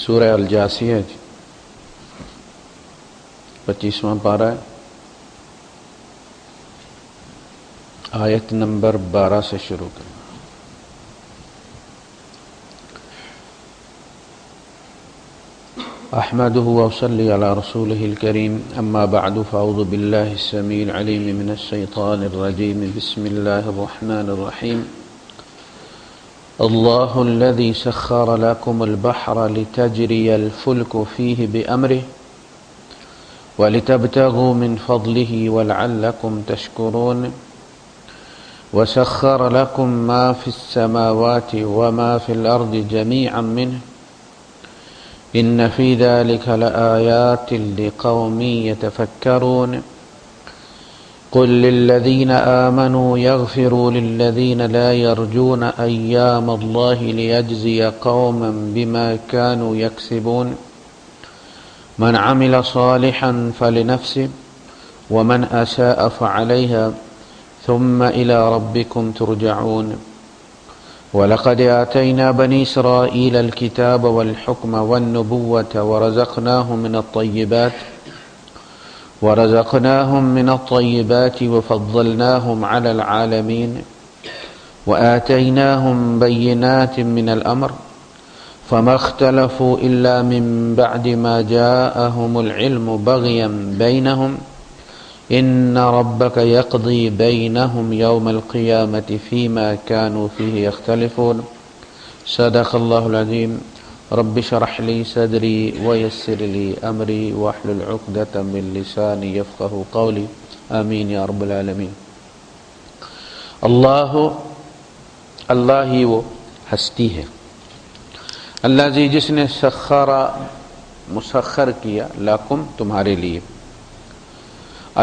سورہ الجاسیہ 25واں پارہ ہے، آیت نمبر 12 سے شروع کریں۔ احمدہ وصلی علی رسولہ الکریم، اما بعد فاعوذ باللہ السمیع العلیم من الشیطان الرجیم، بسم اللہ الرحمن الرحیم۔ اللہ الذی سخر لکم البحر لتجری الفلک فیہ بأمرہ ولتبتغوا من فضلہ ولعلکم تشکرون، وسخر لکم ما فی السماوات وما فی الارض جمیعا منہ ان فی ذلک لآیات لقوم یتفکرون، قل للذین آمنوا یغفروا للذین لا یرجون ایام اللہ لیجزی قوما بما كانوا یکسبون، من عمل صالحا فلنفسه ومن اساء فعلیہا ثم إلى ربكم ترجعون، وَلَقَدْ آتَيْنَا بَنِي إِسْرَائِيلَ الْكِتَابَ وَالْحُكْمَ وَالنُّبُوَّةَ وَرَزَقْنَاهُمْ مِنَ الطَّيِّبَاتِ وَفَضَّلْنَاهُمْ عَلَى الْعَالَمِينَ وَآتَيْنَاهُمْ بَيِّنَاتٍ مِنَ الْأَمْرِ فَمَا اخْتَلَفُوا إِلَّا مِنْ بَعْدِ مَا جَاءَهُمُ الْعِلْمُ بَغْيًا بَيْنَهُمْ إن ربك يقضي بينهم يوم القيامة فيما كانوا فيه يختلفون، صدق الله العظيم۔ رب اشرح لي صدري ويسر لي أمري واحلل عقدة من لساني يفقه قولي، آمين يا رب العالمين۔ اللہ ہی وہ ہستی ہے، اللہ جی جس نے مسخر کیا لکم تمہارے لیے،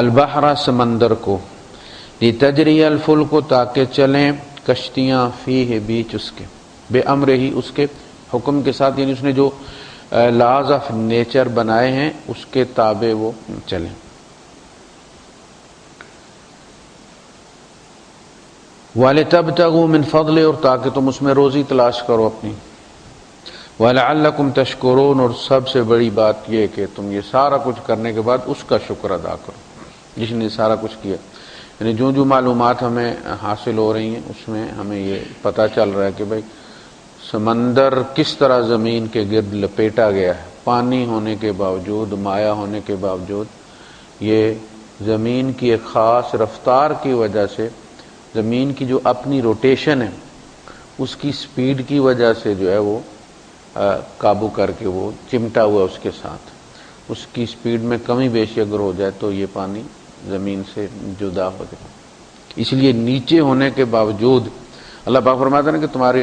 البحر سمندر کو، لتجری الفلک تاکہ چلیں کشتیاں فیہ بیچ اس کے، بے امر ہی اس کے حکم کے ساتھ، یعنی اس نے جو لاز آف نیچر بنائے ہیں اس کے تابع وہ چلیں۔ وَلِتَبْتَغُوا مِنْ فَضْلِ، اور تاکہ تم اس میں روزی تلاش کرو اپنی، وَلَعَلَّكُمْ تَشْكُرُونَ، اور سب سے بڑی بات یہ کہ تم یہ سارا کچھ کرنے کے بعد اس کا شکر ادا کرو جس نے سارا کچھ کیا۔ یعنی جو معلومات ہمیں حاصل ہو رہی ہیں اس میں ہمیں یہ پتہ چل رہا ہے کہ بھئی سمندر کس طرح زمین کے گرد لپیٹا گیا ہے، پانی ہونے کے باوجود، مائع ہونے کے باوجود، یہ زمین کی ایک خاص رفتار کی وجہ سے، زمین کی جو اپنی روٹیشن ہے اس کی سپیڈ کی وجہ سے جو ہے وہ قابو کر کے وہ چمٹا ہوا اس کے ساتھ، اس کی سپیڈ میں کمی بیشی اگر ہو جائے تو یہ پانی زمین سے جدا ہو جائے۔ اس لیے نیچے ہونے کے باوجود اللہ پاک فرماتا ہے کہ تمہارے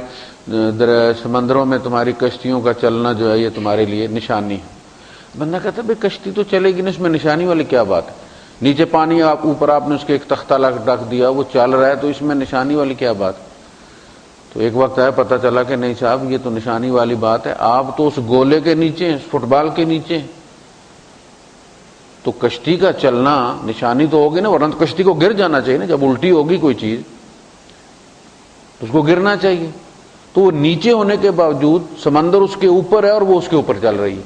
سمندروں میں تمہاری کشتیوں کا چلنا جو ہے یہ تمہارے لیے نشانی ہے۔ بندہ کہتا ہے بھئی کشتی تو چلے گی نا، اس میں نشانی والی کیا بات ہے؟ نیچے پانی، اوپر آپ نے اس کے ایک تختہ رکھ دیا، وہ چل رہا ہے، تو اس میں نشانی والی کیا بات ہے؟ تو ایک وقت آیا پتہ چلا کہ نہیں صاحب یہ تو نشانی والی بات ہے، آپ تو اس گولے کے نیچے ہیں، اس فٹ بال کے نیچے ہیں، تو کشتی کا چلنا نشانی تو ہوگی نا، ورنہ تو کشتی کو گر جانا چاہیے نا، جب الٹی ہوگی کوئی چیز تو اس کو گرنا چاہیے۔ تو وہ نیچے ہونے کے باوجود سمندر اس کے اوپر ہے اور وہ اس کے اوپر چل رہی ہے،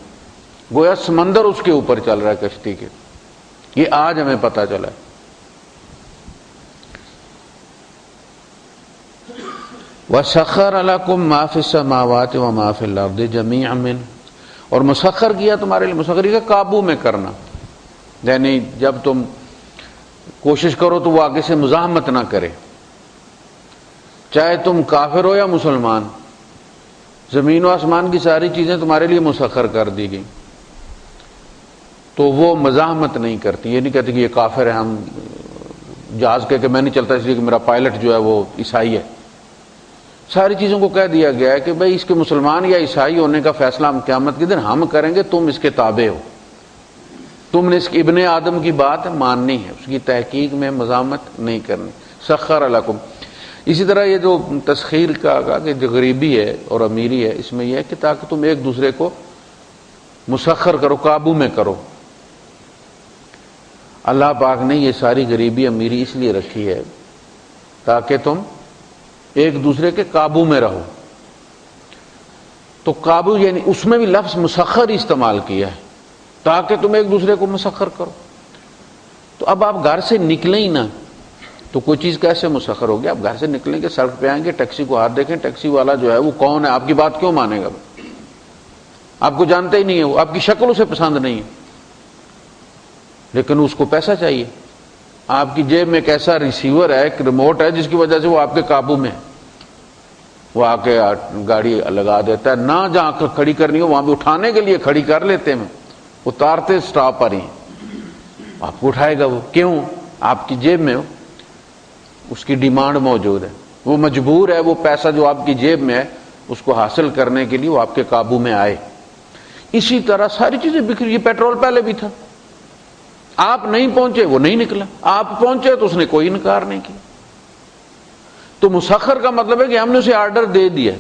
گویا سمندر اس کے اوپر چل رہا ہے کشتی کے، یہ آج ہمیں پتہ چلا ہے۔ وَسَخَّرَ لَكُم مَّا فِي السَّمَاوَاتِ وَمَا فِي الْأَرْضِ جَمِيعًا مِّنْهُ، اور مسخر کیا تمہارے لیے، مسخر کا قابو میں کرنا، یعنی جب تم کوشش کرو تو وہ آگے سے مزاحمت نہ کرے، چاہے تم کافر ہو یا مسلمان، زمین و آسمان کی ساری چیزیں تمہارے لیے مسخر کر دی گئی، تو وہ مزاحمت نہیں کرتی، یہ نہیں کہتی کہ یہ کافر ہے، ہم جہاز کہ میں نہیں چلتا اس لیے کہ میرا پائلٹ جو ہے وہ عیسائی ہے۔ ساری چیزوں کو کہہ دیا گیا ہے کہ بھئی اس کے مسلمان یا عیسائی ہونے کا فیصلہ ہم قیامت کے دن ہم کریں گے، تم اس کے تابع ہو، تم نے اس کی ابن آدم کی بات ماننی ہے، اس کی تحقیق میں مزاحمت نہیں کرنی۔ سخر لکم، اسی طرح یہ جو تسخیر کا کہ جو غریبی ہے اور امیری ہے، اس میں یہ ہے کہ تاکہ تم ایک دوسرے کو مسخر کرو، قابو میں کرو۔ اللہ پاک نے یہ ساری غریبی امیری اس لیے رکھی ہے تاکہ تم ایک دوسرے کے قابو میں رہو۔ تو قابو یعنی اس میں بھی لفظ مسخر استعمال کیا ہے تاکہ تم ایک دوسرے کو مسخر کرو. تو اب آپ گھر سے نکلیں ہی نہ تو کوئی چیز کیسے مسخر ہوگی؟ آپ گھر سے نکلیں گے، سڑک پہ آئیں گے، ٹیکسی کو ہاتھ دیکھیں، ٹیکسی والا جو ہے وہ کون ہے، آپ کی بات کیوں مانے گا؟ آپ کو جانتے ہی نہیں ہے، وہ آپ کی شکل اسے پسند نہیں ہے، لیکن اس کو پیسہ چاہیے. آپ کی جیب میں ایک ایسا ریسیور ہے، ایک ریموٹ ہے جس کی وجہ سے وہ آپ کے قابو میں ہے. وہ آ کے گاڑی لگا دیتا ہے، نہ جہاں کھڑی کرنی ہو وہاں پہ اٹھانے کے لیے کھڑی کر لیتے ہیں، اتارتے سٹاپ پر ہی آپ کو اٹھائے گا. وہ کیوں؟ آپ کی جیب میں ہو، اس کی ڈیمانڈ موجود ہے، وہ مجبور ہے وہ پیسہ جو آپ کی جیب میں ہے اس کو حاصل کرنے کے لیے وہ آپ کے قابو میں آئے. اسی طرح ساری چیزیں بکھری. یہ پیٹرول پہلے بھی تھا، آپ نہیں پہنچے وہ نہیں نکلا، آپ پہنچے تو اس نے کوئی انکار نہیں کیا. تو مسخر کا مطلب ہے کہ ہم نے اسے آرڈر دے دیا.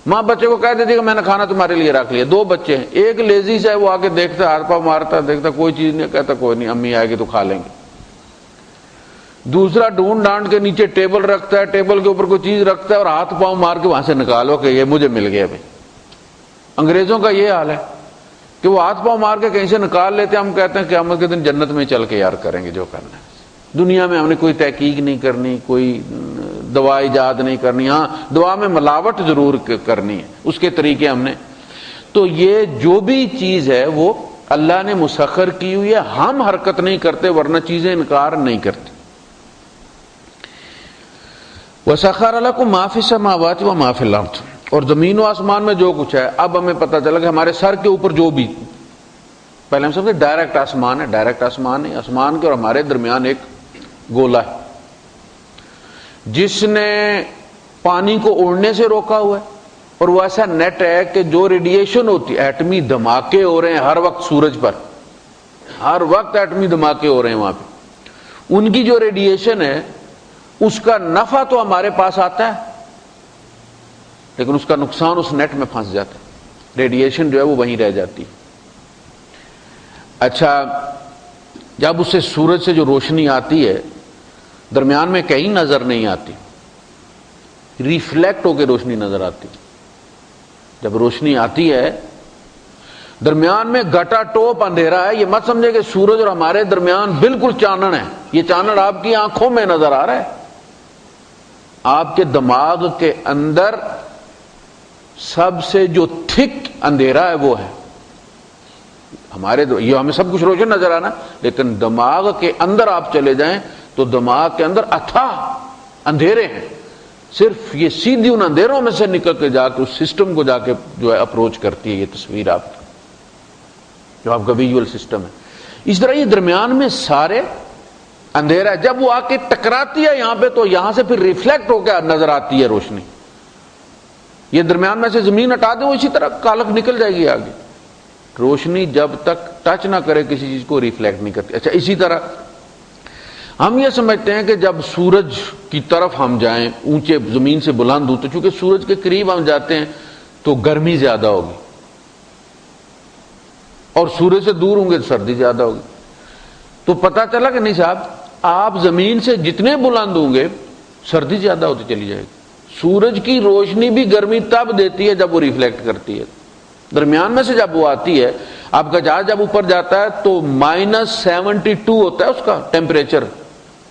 ماں بچے کو کہہ دیتی کہ میں نے کھانا تمہارے لیے رکھ لیا. 2 بچے ہیں، ایک لیزی سے وہ آ کے دیکھتا، ہاتھ پاؤں مارتا، دیکھتا کوئی چیز نہیں، کہتا کوئی نہیں، امی آئے گی تو کھا لیں گے. دوسرا ڈھونڈ ڈانڈ کے نیچے ٹیبل رکھتا ہے، ٹیبل کے اوپر کوئی چیز رکھتا ہے اور ہاتھ پاؤں مار کے وہاں سے نکالو کہ یہ مجھے مل گیا. بھائی انگریزوں کا یہ حال ہے کہ وہ ہاتھ پاؤں مار کے کہیں سے نکال لیتے ہیں. ہم کہتے ہیں قیامت کے دن جنت میں چل کے یار کریں گے جو کرنا ہے. دنیا میں ہم نے کوئی تحقیق نہیں کرنی، کوئی دوا ایجاد نہیں کرنی. ہاں دعا میں ملاوٹ ضرور کرنی ہے، اس کے طریقے ہم نے. تو یہ جو بھی چیز ہے وہ اللہ نے مسخر کی ہوئی ہے، ہم حرکت نہیں کرتے ورنہ چیزیں انکار نہیں کرتی. وَسَخَّرَ لَكُم مَّا فِي السَّمَاوَاتِ وَمَا فِي الْأَرْضِ، اور زمین و آسمان میں جو کچھ ہے. اب ہمیں پتہ چلا کہ ہمارے سر کے اوپر جو بھی، پہلے ہم سمجھتے ڈائریکٹ آسمان ہے، ڈائریکٹ آسمان ہے. آسمان کے اور ہمارے درمیان ایک گولا ہے جس نے پانی کو اڑنے سے روکا ہوا ہے، اور وہ ایسا نیٹ ہے کہ جو ریڈیشن ہوتی ہے، ایٹمی دھماکے ہو رہے ہیں ہر وقت سورج پر، ہر وقت ایٹمی دھماکے ہو رہے ہیں وہاں پہ. ان کی جو ریڈیشن ہے اس کا نفع تو ہمارے پاس آتا ہے لیکن اس کا نقصان اس نیٹ میں پھنس جاتا ہے. ریڈیشن جو ہے وہ وہیں رہ جاتی ہے. اچھا جب اس سے سورج سے جو روشنی آتی ہے درمیان میں کہیں نظر نہیں آتی، ریفلیکٹ ہو کے روشنی نظر آتی. جب روشنی آتی ہے درمیان میں گٹا ٹوپ اندھیرا ہے. یہ مت سمجھے کہ سورج اور ہمارے درمیان بالکل چانن ہے. یہ چانن آپ کی آنکھوں میں نظر آ رہا ہے، آپ کے دماغ کے اندر سب سے جو تھک اندھیرا ہے وہ ہے. ہمارے یہ ہمیں سب کچھ روشن نظر آنا، لیکن دماغ کے اندر آپ چلے جائیں تو دماغ کے اندر اتھاہ اندھیرے ہیں. صرف یہ سیدھی ان اندھیروں میں سے نکل کے جا کے اس سسٹم کو جا کے جو ہے اپروچ کرتی ہے یہ تصویر آپ کی، جو آپ کا ویژول سسٹم ہے. اس طرح یہ درمیان میں سارے اندھیرا ہے. جب وہ آ کے ٹکراتی ہے یہاں پہ تو یہاں سے پھر ریفلیکٹ ہو کے نظر آتی ہے روشنی. یہ درمیان میں سے زمین ہٹا دے وہ اسی طرح کالک نکل جائے گی آگے. روشنی جب تک ٹچ نہ کرے کسی چیز کو ریفلیکٹ نہیں کرتی. اچھا اسی طرح ہم یہ سمجھتے ہیں کہ جب سورج کی طرف ہم جائیں اونچے زمین سے بلند ہوں تو چونکہ سورج کے قریب ہم جاتے ہیں تو گرمی زیادہ ہوگی، اور سورج سے دور ہوں گے تو سردی زیادہ ہوگی. تو پتہ چلا کہ نہیں صاحب، آپ زمین سے جتنے بلند ہوں گے سردی زیادہ ہوتی چلی جائے گی. سورج کی روشنی بھی گرمی تب دیتی ہے جب وہ ریفلیکٹ کرتی ہے. درمیان میں سے جب وہ آتی ہے، آپ کا جہاز جب اوپر جاتا ہے تو -72 ہوتا ہے اس کا ٹیمپریچر.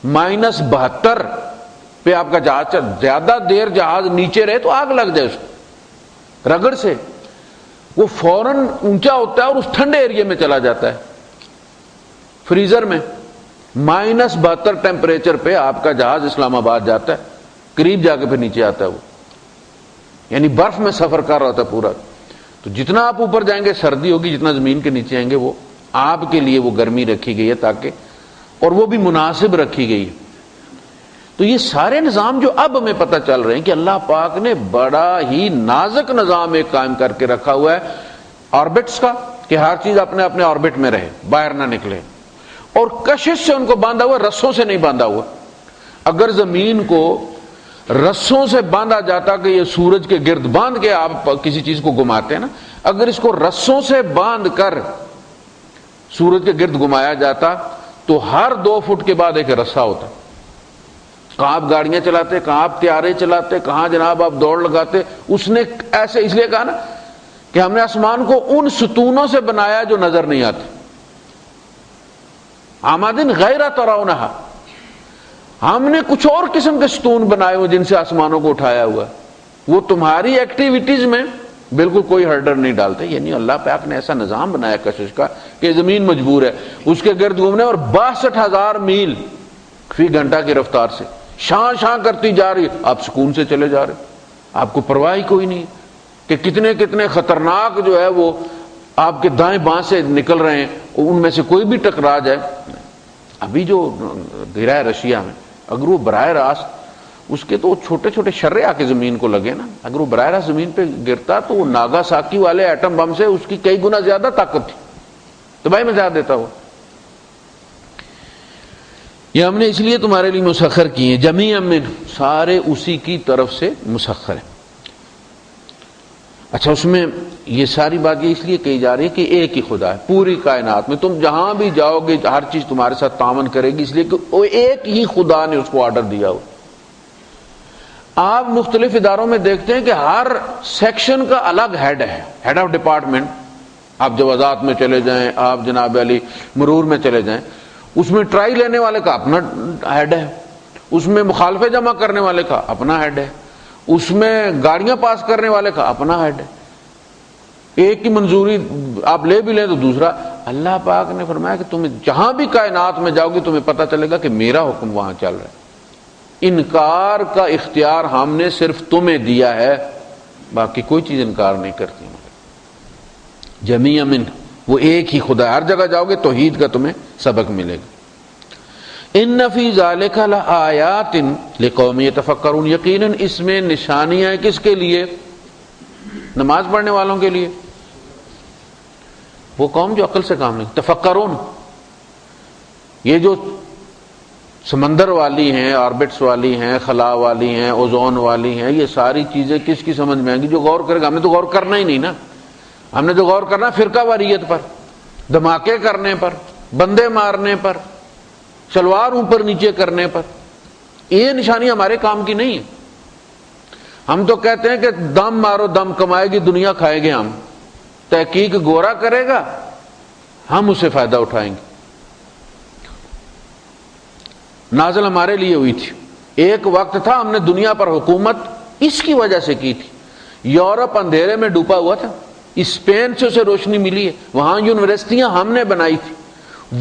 -72 پہ آپ کا جہاز زیادہ دیر جہاز نیچے رہے تو آگ لگ جائے اس کو رگڑ سے. وہ فوراً اونچا ہوتا ہے اور اس ٹھنڈے ایریے میں چلا جاتا ہے فریزر میں. -72 ٹیمپریچر پہ آپ کا جہاز اسلام آباد جاتا ہے، قریب جا کے پھر نیچے آتا ہے وہ، یعنی برف میں سفر کر رہا ہوتا ہے پورا. تو جتنا آپ اوپر جائیں گے سردی ہوگی، جتنا زمین کے نیچے آئیں گے وہ آپ کے لیے وہ گرمی رکھی گئی ہے تاکہ، اور وہ بھی مناسب رکھی گئی ہے. تو یہ سارے نظام جو اب ہمیں پتہ چل رہے ہیں کہ اللہ پاک نے بڑا ہی نازک نظام ایک قائم کر کے رکھا ہوا ہے آربٹس کا، کہ ہر چیز اپنے اپنے آربٹ میں رہے، باہر نہ نکلے. اور کشش سے ان کو باندھا ہوا، رسوں سے نہیں باندھا ہوا. اگر زمین کو رسوں سے باندھا جاتا کہ یہ سورج کے گرد باندھ کے آپ کسی چیز کو گھماتے ہیں نا، اگر اس کو رسوں سے باندھ کر سورج کے گرد گھمایا جاتا تو ہر 2 فٹ کے بعد ایک رسہ ہوتا. کہاں آپ گاڑیاں چلاتے، کہاں آپ طیارے چلاتے، کہاں جناب آپ دوڑ لگاتے. اس نے ایسے اس لیے کہا نا کہ ہم نے آسمان کو ان ستونوں سے بنایا جو نظر نہیں آتے، عمادن غیر ترونہا، ہم نے کچھ اور قسم کے ستون بنائے ہوئے جن سے آسمانوں کو اٹھایا ہوا ہے، وہ تمہاری ایکٹیویٹیز میں بالکل کوئی ہرڈر نہیں ڈالتے. یعنی اللہ پاک نے ایسا نظام بنایا کشش کا کہ زمین مجبور ہے اس کے گرد گھومنے، اور 62,000 میل فی گھنٹہ کی رفتار سے شاں شاں کرتی جا رہی، آپ سکون سے چلے جا رہے، آپ کو پرواہ کوئی نہیں کہ کتنے کتنے خطرناک جو ہے وہ آپ کے دائیں بائیں سے نکل رہے ہیں، ان میں سے کوئی بھی ٹکرا جائے. ابھی جو گرا ہے رشیا میں، اگر وہ براہ راست اس کے تو چھوٹے چھوٹے شرے آ کے زمین کو لگے نا، اگر وہ براہ راست زمین پہ گرتا تو وہ ناگاساکی والے ایٹم بم سے اس کی کئی گنا زیادہ طاقت تھی، تباہی میں مچا دیتا وہ. یہ ہم نے اس لیے تمہارے لیے مسخر کیے ہیں، جمیعا من، سارے اسی کی طرف سے مسخر ہیں. اچھا، اس میں یہ ساری بات یہ اس لیے کہی جا رہی ہے کہ ایک ہی خدا ہے پوری کائنات میں، تم جہاں بھی جاؤ گے ہر چیز تمہارے ساتھ تعاون کرے گی، اس لیے کہ وہ ایک ہی خدا نے اس کو آرڈر دیا ہو. آپ مختلف اداروں میں دیکھتے ہیں کہ ہر سیکشن کا الگ ہیڈ ہے، ہیڈ آف ڈپارٹمنٹ. آپ جوازات میں چلے جائیں، آپ جناب علی مرور میں چلے جائیں، اس میں ٹرائی لینے والے کا اپنا ہیڈ ہے، اس میں مخالفے جمع کرنے والے کا اپنا ہیڈ ہے، اس میں گاڑیاں پاس کرنے والے کا اپنا ہیڈ ہے. ایک کی منظوری آپ لے بھی لیں تو دوسرا. اللہ پاک نے فرمایا کہ تمہیں جہاں بھی کائنات میں جاؤ گے تمہیں پتہ چلے گا کہ میرا حکم وہاں چل رہا ہے. انکار کا اختیار ہم نے صرف تمہیں دیا ہے، باقی کوئی چیز انکار نہیں کرتی. جمیع من، وہ ایک ہی خدا ہے. ہر جگہ جاؤ گے توحید کا تمہیں سبق ملے گا. ان فی ذالک لآیات لقوم یتفکرون، یقیناً اس میں نشانیاں ہیں کس کے لیے؟ نماز پڑھنے والوں کے لیے، وہ قوم جو عقل سے کام نہیں. تفکرون، یہ جو سمندر والی ہیں، آربٹس والی ہیں، خلا والی ہیں، اوزون والی ہیں، یہ ساری چیزیں کس کی سمجھ میں آئیں گی؟ جو غور کرے گا. ہم نے تو غور کرنا ہی نہیں نا، ہم نے تو غور کرنا فرقہ واریت پر، دھماکے کرنے پر، بندے مارنے پر، شلوار اوپر نیچے کرنے پر. یہ نشانی ہمارے کام کی نہیں ہے. ہم تو کہتے ہیں کہ دم مارو، دم کمائے گی دنیا، کھائے گے ہم. تحقیق گورا کرے گا، ہم اس سے فائدہ اٹھائیں گے. نازل ہمارے لیے ہوئی تھی. ایک وقت تھا ہم نے دنیا پر حکومت اس کی وجہ سے کی تھی. یورپ اندھیرے میں ڈوبا ہوا تھا، اسپین سے اسے روشنی ملی ہے. وہاں یونیورسٹیاں ہم نے بنائی تھی،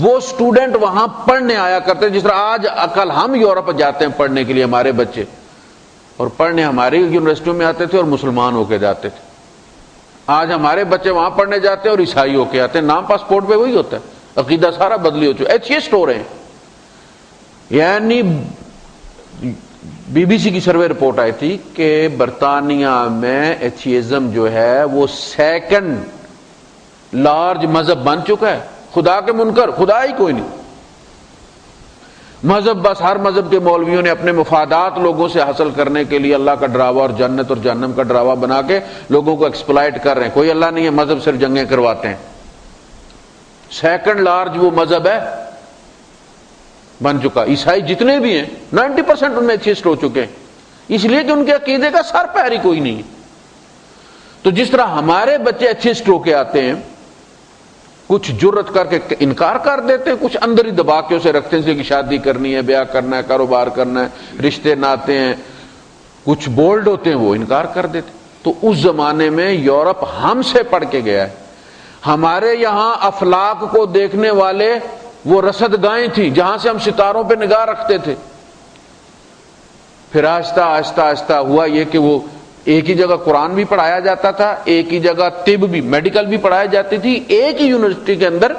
وہ سٹوڈنٹ وہاں پڑھنے آیا کرتے. جس طرح آج کل ہم یورپ جاتے ہیں پڑھنے کے لیے، ہمارے بچے، اور پڑھنے ہماری یونیورسٹیوں میں آتے تھے اور مسلمان ہو کے جاتے تھے. آج ہمارے بچے وہاں پڑھنے جاتے ہیں اور عیسائی ہو کے آتے ہیں. نام پاسپورٹ پہ وہی ہوتا ہے، عقیدہ سارا بدلی ہو چکا. ایتھیسٹ ہو رہے ہیں. یعنی بی بی سی کی سروے رپورٹ آئی تھی کہ برطانیہ میں ایتھیزم جو ہے وہ سیکنڈ لارج مذہب بن چکا ہے. خدا کے منکر، خدا ہی کوئی نہیں. مذہب بس ہر مذہب کے مولویوں نے اپنے مفادات لوگوں سے حاصل کرنے کے لیے اللہ کا ڈراوا اور جنت اور جہنم کا ڈراوا بنا کے لوگوں کو ایکسپلائٹ کر رہے ہیں. کوئی اللہ نہیں ہے، مذہب صرف جنگیں کرواتے ہیں. سیکنڈ لارج وہ مذہب ہے بن چکا. عیسائی جتنے بھی ہیں 90% ان میں ایتھیسٹ ہو چکے ہیں، اس لیے کہ ان کے عقیدے کا سر پیر ہی کوئی نہیں ہے. تو جس طرح ہمارے بچے ایتھیسٹ ہو کے آتے ہیں، کچھ جرت کر کے انکار کر دیتے ہیں، کچھ اندر ہی دبا کے اسے رکھتے ہیں، جیسے کہ شادی کرنی ہے، بیاہ کرنا ہے، کاروبار کرنا ہے، رشتے ناتے ہیں. کچھ بولڈ ہوتے ہیں وہ انکار کر دیتے. تو اس زمانے میں یورپ ہم سے پڑھ کے گیا ہے. ہمارے یہاں افلاک کو دیکھنے والے وہ رصد گاہیں تھیں جہاں سے ہم ستاروں پہ نگاہ رکھتے تھے. پھر آہستہ آہستہ آہستہ ہوا یہ کہ وہ ایک ہی جگہ قرآن بھی پڑھایا جاتا تھا، ایک ہی جگہ طب بھی، میڈیکل بھی پڑھائی جاتی تھی، ایک ہی یونیورسٹی کے اندر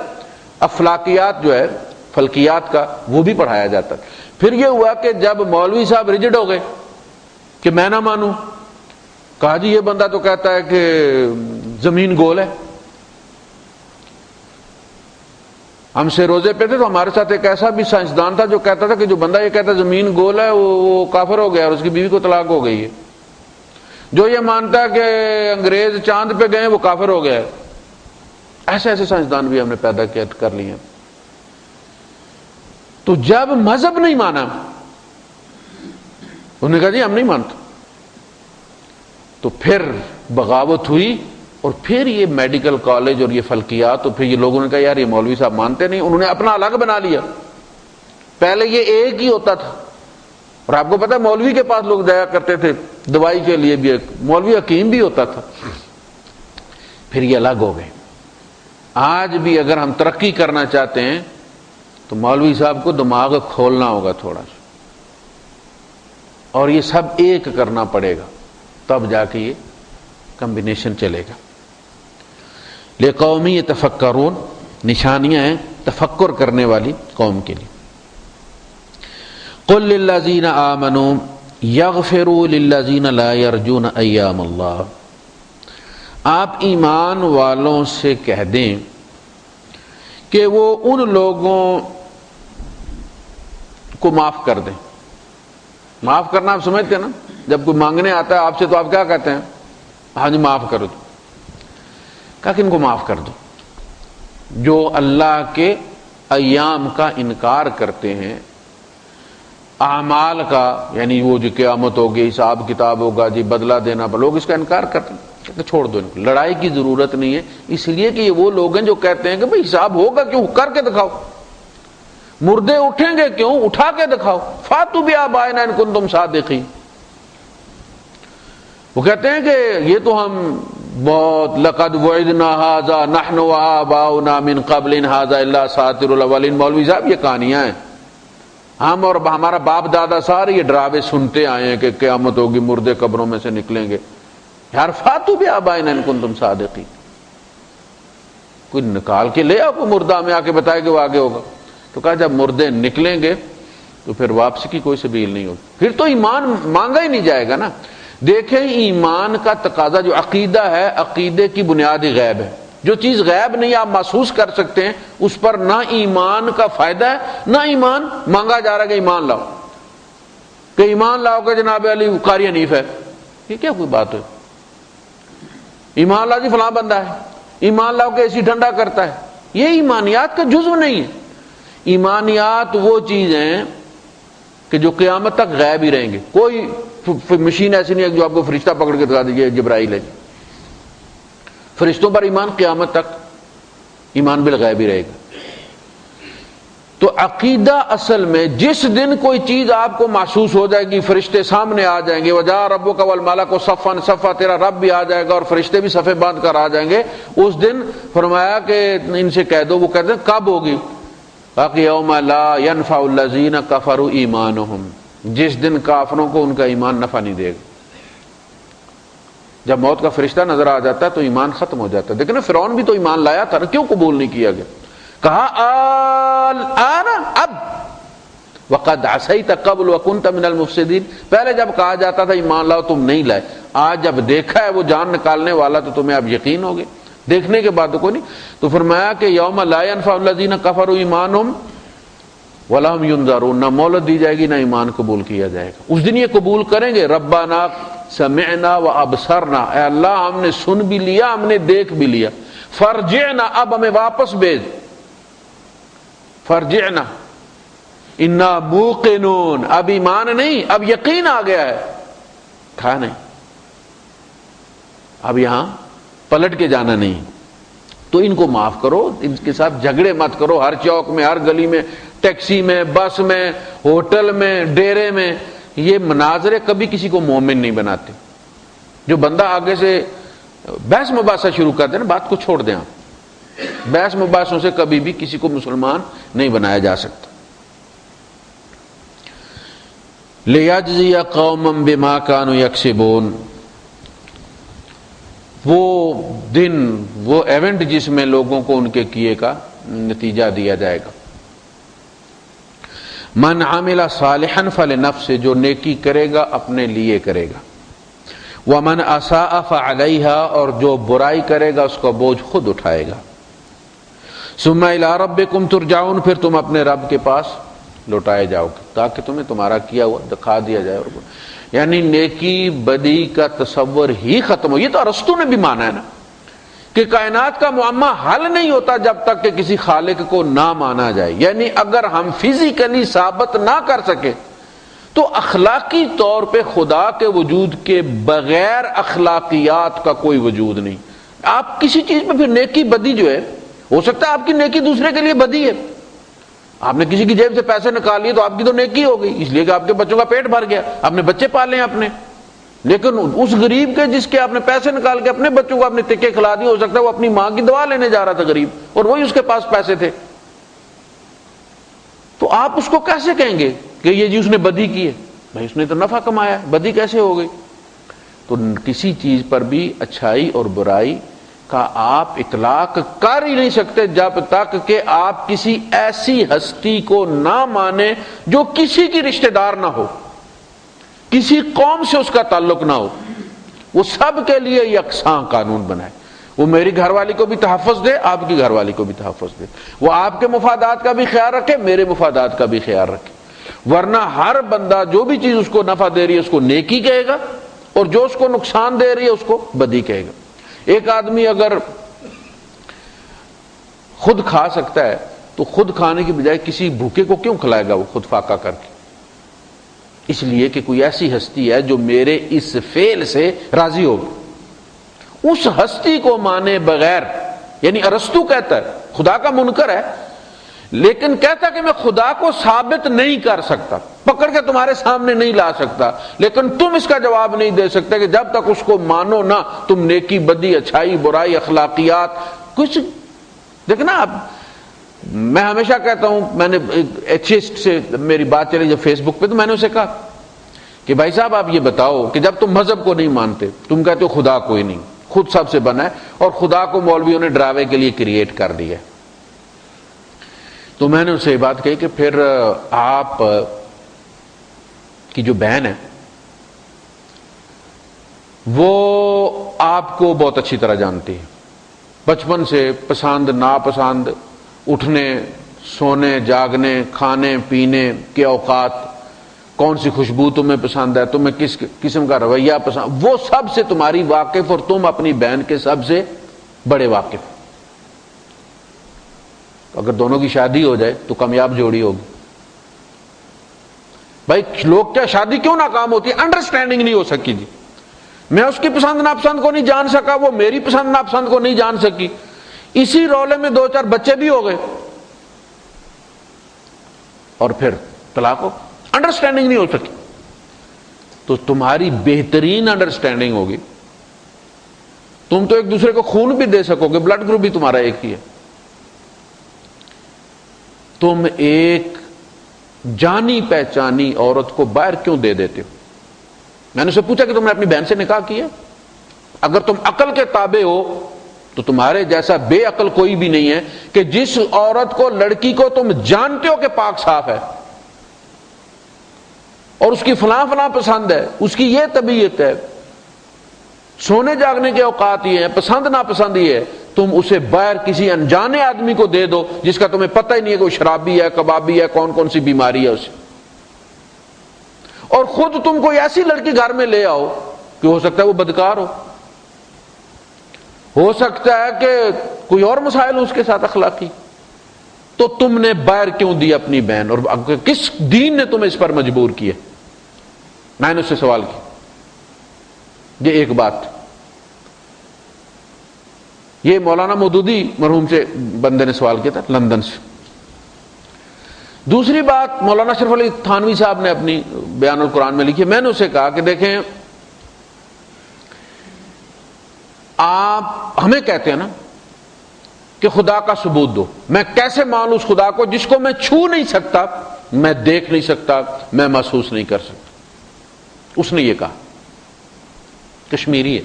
افلاکیات جو ہے فلکیات کا وہ بھی پڑھایا جاتا تھا. پھر یہ ہوا کہ جب مولوی صاحب ریجڈ ہو گئے کہ میں نہ مانوں، کہا جی یہ بندہ تو کہتا ہے کہ زمین گول ہے. ہم سے روزے پہ تھے تو ہمارے ساتھ ایک ایسا بھی سائنسدان تھا جو کہتا تھا کہ جو بندہ یہ کہتا ہے زمین گول ہے وہ کافر ہو گیا اور اس کی بیوی کو طلاق ہو گئی ہے. جو یہ مانتا ہے کہ انگریز چاند پہ گئے وہ کافر ہو گیا ہے. ایسے ایسے سائنسدان بھی ہم نے پیدا کر لیے ہیں. تو جب مذہب نہیں مانا، انہوں نے کہا جی ہم نہیں مانتے، تو پھر بغاوت ہوئی اور پھر یہ میڈیکل کالج اور یہ فلکیات، تو پھر یہ لوگوں نے کہا یار یہ مولوی صاحب مانتے نہیں، انہوں نے اپنا الگ بنا لیا. پہلے یہ ایک ہی ہوتا تھا، اور آپ کو پتا ہے مولوی کے پاس لوگ جایا کرتے تھے دوائی کے لیے بھی، ایک مولوی حکیم بھی ہوتا تھا. پھر یہ الگ ہو گئے. آج بھی اگر ہم ترقی کرنا چاہتے ہیں تو مولوی صاحب کو دماغ کھولنا ہوگا تھوڑا سا، اور یہ سب ایک کرنا پڑے گا، تب جا کے یہ کمبینیشن چلے گا. لِقَوْمٍ يَتَفَكَّرُونَ، نشانیاں ہیں تفکر کرنے والی قوم کے لیے. قُلْ لِلَّذِينَ آمَنُوا يَغْفِرُوا لِلَّذِينَ لَا يَرْجُونَ أَيَّامَ اللَّهِ، آپ ایمان والوں سے کہہ دیں کہ وہ ان لوگوں کو معاف کر دیں. معاف کرنا آپ سمجھتے ہیں نا، جب کوئی مانگنے آتا ہے آپ سے تو آپ کیا کہتے ہیں؟ ہاں جی معاف کر دو. کہا کہ ان کو معاف کر دو جو اللہ کے ایام کا انکار کرتے ہیں، اعمال کا، یعنی وہ جو قیامت ہوگی، حساب کتاب ہوگا، جی بدلہ دینا، لوگ اس کا انکار کرتے ہیں. چھوڑ دو ان کو، لڑائی کی ضرورت نہیں ہے، اس لیے کہ یہ وہ لوگ ہیں جو کہتے ہیں کہ بھئی حساب ہوگا کیوں، کر کے دکھاؤ. مردے اٹھیں گے کیوں، اٹھا کے دکھاؤ. فاتوا بآبائنا ان کنتم صادقین. وہ کہتے ہیں کہ یہ تو ہم بہت لقد وعدنا ھذا نحن وآباؤنا من قبل ان ھذا الا اساطیر الاولین. مولوی صاحب یہ کہانیاں ہیں، ہم اور ہمارا باپ دادا سارے یہ ڈراوے سنتے آئے ہیں کہ قیامت ہوگی، مردے قبروں میں سے نکلیں گے. یار فاتوا بآبائنا ان کنتم صادقین. کوئی نکال کے لے آؤ، کوئی مردہ ہمیں آ کے بتائے کہ وہ آگے ہوگا. تو کہا جب مردے نکلیں گے تو پھر واپسی کی کوئی سبیل نہیں ہوگی، پھر تو ایمان مانگا ہی نہیں جائے گا نا. دیکھیں ایمان کا تقاضا جو عقیدہ ہے، عقیدے کی بنیاد ہی غیب ہے. جو چیز غیب نہیں آپ محسوس کر سکتے ہیں اس پر نہ ایمان کا فائدہ ہے نہ ایمان مانگا جا رہا ہے کہ ایمان لاؤ. کہ ایمان لاؤ کہ جناب علی قاری حنیف ہے، یہ کیا کوئی بات ہے؟ ایمان لاؤ جی فلاں بندہ ہے، ایمان لاؤ کہ ایسی ٹھنڈا کرتا ہے، یہ ایمانیات کا جزو نہیں ہے. ایمانیات وہ چیز ہیں کہ جو قیامت تک غیب ہی رہیں گے. کوئی مشین ایسی نہیں ہے جو آپ کو فرشتہ پکڑ کے دکھا دیجیے جبرائیل ہے. فرشتوں پر ایمان قیامت تک ایمان بالغیب ہی رہے گا. تو عقیدہ اصل میں جس دن کوئی چیز آپ کو محسوس ہو جائے گی، فرشتے سامنے آ جائیں گے، وجاء ربک والملک صفا صفا، تیرا رب بھی آ جائے گا اور فرشتے بھی صفے باندھ کر آ جائیں گے، اس دن فرمایا کہ ان سے کہہ دو. وہ کہتے ہیں کب ہوگی؟ باقی یوم لا ينفع الذین کفروا ایمانہم، جس دن کافروں کو ان کا ایمان نفع نہیں دے گا. جب موت کا فرشتہ نظر آ جاتا ہے تو ایمان ختم ہو جاتا ہے. دیکھیں نا فرعون بھی تو ایمان لایا تھا، کیوں قبول نہیں کیا گیا؟ کہا الآن، اب وقد عصیت قبل وکنت من المفسدین. پہلے جب کہا جاتا تھا ایمان لاؤ تم نہیں لائے، آج جب دیکھا ہے وہ جان نکالنے والا تو تمہیں اب یقین ہو گیا، دیکھنے کے بعد تو کوئی نہیں. تو فرمایا کہ یوم لا ينفع الذین کفروا ایمانہم ولا هم ينظرون، نہ مہلت دی جائے گی نہ ایمان قبول کیا جائے گا. اس دن یہ قبول کریں گے ربنا سمعنا وابصرنا، اے اللہ ہم نے سن بھی لیا، ہم نے دیکھ بھی لیا. فرجعنا، اب ہمیں واپس بھیج. فرجعنا انا موقنون، اب ایمان نہیں، اب یقین آ گیا ہے. تھا نہیں، اب یہاں پلٹ کے جانا نہیں. تو ان کو معاف کرو، ان کے ساتھ جھگڑے مت کرو. ہر چوک میں، ہر گلی میں، ٹیکسی میں، بس میں، ہوٹل میں، ڈیرے میں، یہ مناظرے کبھی کسی کو مومن نہیں بناتے. جو بندہ آگے سے بحث مباحثہ شروع کر دے نا، بات کو چھوڑ دیں آپ. بحث مباحثوں سے کبھی بھی کسی کو مسلمان نہیں بنایا جا سکتا. لِيَجْزِيَ قَوْمًا بِمَا كَانُوا يَكْسِبُونَ، وہ دن، وہ ایونٹ جس میں لوگوں کو ان کے کیے کا نتیجہ دیا جائے گا. من عمل صالحا فلنفسہ، جو نیکی کرے گا اپنے لیے کرے گا. ومن اساء فعلیہا، اور جو برائی کرے گا اس کا بوجھ خود اٹھائے گا. ثم الی ربکم ترجعون، پھر تم اپنے رب کے پاس لوٹائے جاؤ گے تاکہ تمہیں تمہارا کیا ہوا دکھا دیا جائے. یعنی نیکی بدی کا تصور ہی ختم ہو. یہ تو ارسطو نے بھی مانا ہے نا کہ کائنات کا معمہ حل نہیں ہوتا جب تک کہ کسی خالق کو نہ مانا جائے. یعنی اگر ہم فزیکلی ثابت نہ کر سکے تو اخلاقی طور پہ خدا کے وجود کے بغیر اخلاقیات کا کوئی وجود نہیں. آپ کسی چیز پہ پھر نیکی بدی جو ہے، ہو سکتا ہے آپ کی نیکی دوسرے کے لیے بدی ہے، آپ نے کسی کی جیب سے پیسے نکال لیے تو آپ کی تو نیکی ہو گئی، اس لیے کہ آپ کے بچوں کا پیٹ بھر گیا، آپ نے بچے پالے اپنے، لیکن اس غریب کے جس کے آپ نے پیسے نکال کے اپنے بچوں کو آپ نے ٹکے کھلا دیے، ہو سکتا ہے وہ اپنی ماں کی دوا لینے جا رہا تھا غریب، اور وہی اس کے پاس پیسے تھے، تو آپ اس کو کیسے کہیں گے کہ یہ جی اس نے بدی کی ہے؟ بھائی اس نے تو نفع کمایا، بدی کیسے ہو گئی؟ تو کسی چیز پر بھی اچھائی اور برائی کا آپ اطلاق کر ہی نہیں سکتے جب تک کہ آپ کسی ایسی ہستی کو نہ مانیں جو کسی کی رشتہ دار نہ ہو، کسی قوم سے اس کا تعلق نہ ہو، وہ سب کے لیے یکساں قانون بنائے، وہ میری گھر والی کو بھی تحفظ دے، آپ کی گھر والی کو بھی تحفظ دے، وہ آپ کے مفادات کا بھی خیال رکھے، میرے مفادات کا بھی خیال رکھے، ورنہ ہر بندہ جو بھی چیز اس کو نفع دے رہی ہے اس کو نیکی کہے گا، اور جو اس کو نقصان دے رہی ہے اس کو بدی کہے گا۔ ایک آدمی اگر خود کھا سکتا ہے تو خود کھانے کی بجائے کسی بھوکے کو کیوں کھلائے گا وہ خود فاقہ کر کے؟ اس لیے کہ کوئی ایسی ہستی ہے جو میرے اس فعل سے راضی ہوگی، اس ہستی کو مانے بغیر، یعنی ارسطو کہتا ہے خدا کا منکر ہے لیکن کہتا کہ میں خدا کو ثابت نہیں کر سکتا، پکڑ کے تمہارے سامنے نہیں لا سکتا، لیکن تم اس کا جواب نہیں دے سکتے کہ جب تک اس کو مانو نہ تم نیکی بدی اچھائی برائی اخلاقیات کچھ دیکھنا۔ اب میں ہمیشہ کہتا ہوں، میں نے ایتھیسٹ سے میری بات چلی جب فیس بک پہ، تو میں نے اسے کہا کہ بھائی صاحب آپ یہ بتاؤ کہ جب تم مذہب کو نہیں مانتے، تم کہتے ہو خدا کوئی نہیں، خود سب سے بنا ہے، اور خدا کو مولویوں نے ڈراوے کے لیے کریٹ کر دیا، تو میں نے اسے یہ بات کہی کہ پھر آپ کی جو بہن ہے وہ آپ کو بہت اچھی طرح جانتی ہے، بچپن سے پسند ناپسند، اٹھنے سونے جاگنے کھانے پینے کے اوقات، کون سی خوشبو تمہیں پسند ہے، تمہیں کس قسم کا رویہ پسند، وہ سب سے تمہاری واقف، اور تم اپنی بہن کے سب سے بڑے واقف۔ اگر دونوں کی شادی ہو جائے تو کامیاب جوڑی ہوگی۔ بھائی لوگ کیا شادی کیوں ناکام ہوتی ہے؟ انڈرسٹینڈنگ نہیں ہو سکی جی، میں اس کی پسند ناپسند کو نہیں جان سکا، وہ میری پسند ناپسند کو نہیں جان سکی، اسی رولے میں 2-4 بچے بھی ہو گئے اور پھر طلاق ہو، انڈرسٹینڈنگ نہیں ہو سکی۔ تو تمہاری بہترین انڈرسٹینڈنگ ہوگی، تم تو ایک دوسرے کو خون بھی دے سکو گے، بلڈ گروپ بھی تمہارا ایک ہی ہے، تم ایک جانی پہچانی عورت کو باہر کیوں دے دیتے ہو؟ میں نے اسے پوچھا کہ تم نے اپنی بہن سے نکاح کیا؟ اگر تم عقل کے تابع ہو تو تمہارے جیسا بے عقل کوئی بھی نہیں ہے کہ جس عورت کو، لڑکی کو تم جانتے ہو کہ پاک صاف ہے اور اس کی فلاں فلاں پسند ہے، اس کی یہ طبیعت ہے، سونے جاگنے کے اوقات یہ ہیں، پسند ناپسند یہ ہے، تم اسے باہر کسی انجانے آدمی کو دے دو جس کا تمہیں پتہ ہی نہیں ہے کہ وہ شرابی ہے، کبابی ہے، کون کون سی بیماری ہے اسے، اور خود تم کوئی ایسی لڑکی گھر میں لے آؤ کہ ہو سکتا ہے وہ بدکار ہو سکتا ہے کہ کوئی اور مسائل اس کے ساتھ اخلاقی، تو تم نے باہر کیوں دی اپنی بہن؟ اور کس دین نے تمہیں اس پر مجبور کیا؟ میں نے اس سے سوال کیا، یہ ایک بات۔ یہ مولانا مودودی مرحوم سے بندے نے سوال کیا تھا لندن سے۔ دوسری بات مولانا اشرف علی تھانوی صاحب نے اپنی بیان القرآن میں لکھی، میں نے اسے کہا کہ دیکھیں آپ ہمیں کہتے ہیں نا کہ خدا کا ثبوت دو، میں کیسے مانوں اس خدا کو جس کو میں چھو نہیں سکتا، میں دیکھ نہیں سکتا، میں محسوس نہیں کر سکتا؟ اس نے یہ کہا، کشمیری ہے۔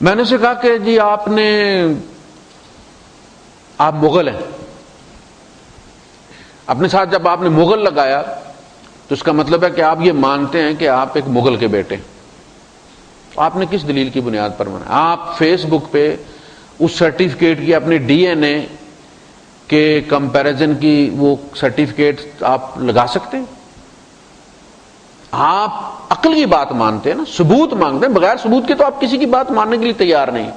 میں نے اسے کہا کہ جی آپ مغل ہیں، اپنے ساتھ جب آپ نے مغل لگایا تو اس کا مطلب ہے کہ آپ یہ مانتے ہیں کہ آپ ایک مغل کے بیٹے ہیں۔ آپ نے کس دلیل کی بنیاد پر مانا؟ آپ فیس بک پہ اس سرٹیفکیٹ کی، اپنے ڈی این اے کے کمپیریزن کی وہ سرٹیفکیٹ آپ لگا سکتے ہیں؟ آپ عقل کی بات مانتے ہیں نا، ثبوت مانگتے ہیں، بغیر ثبوت کے تو آپ کسی کی بات ماننے کے لیے تیار نہیں۔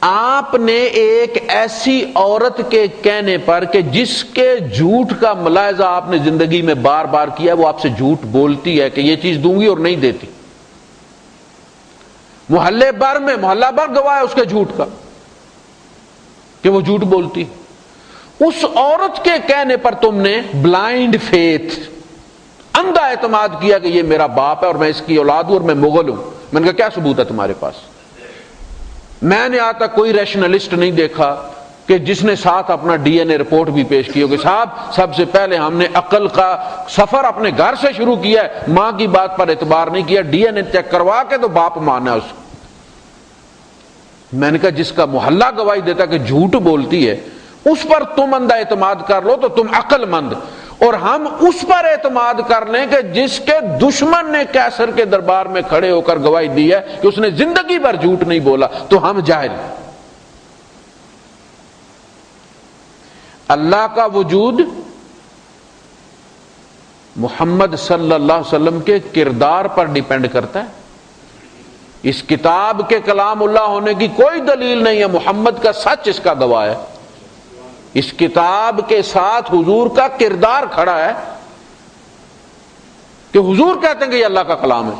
آپ نے ایک ایسی عورت کے کہنے پر کہ جس کے جھوٹ کا ملاحظہ آپ نے زندگی میں بار بار کیا، وہ آپ سے جھوٹ بولتی ہے کہ یہ چیز دوں گی اور نہیں دیتی، محلہ بھر گواہ ہے اس کے جھوٹ کا کہ وہ جھوٹ بولتی، اس عورت کے کہنے پر تم نے بلائنڈ فیتھ، اندھا اعتماد کیا کہ یہ میرا باپ ہے اور میں اس کی اولاد ہوں اور میں مغل ہوں۔ میں نے کہا کیا ثبوت ہے تمہارے پاس؟ میں نے آج تک کوئی ریشنلسٹ نہیں دیکھا کہ جس نے ساتھ اپنا ڈی این اے رپورٹ بھی پیش کی ہو کہ صاحب سب سے پہلے ہم نے عقل کا سفر اپنے گھر سے شروع کیا ہے، ماں کی بات پر اعتبار نہیں کیا، ڈی این اے چیک کروا کے تو باپ مانا ہے اس کو۔ میں نے کہا جس کا محلہ گواہی دیتا کہ جھوٹ بولتی ہے اس پر تم اندھا اعتماد کر لو تو تم عقل مند، اور ہم اس پر اعتماد کر لیں کہ جس کے دشمن نے کیسر کے دربار میں کھڑے ہو کر گواہی دی ہے کہ اس نے زندگی بھر جھوٹ نہیں بولا، تو ہم جاہل۔ اللہ کا وجود محمد صلی اللہ علیہ وسلم کے کردار پر ڈیپینڈ کرتا ہے۔ اس کتاب کے کلام اللہ ہونے کی کوئی دلیل نہیں ہے، محمد کا سچ اس کا گواہ ہے۔ اس کتاب کے ساتھ حضور کا کردار کھڑا ہے کہ حضور کہتے ہیں کہ یہ اللہ کا کلام ہے۔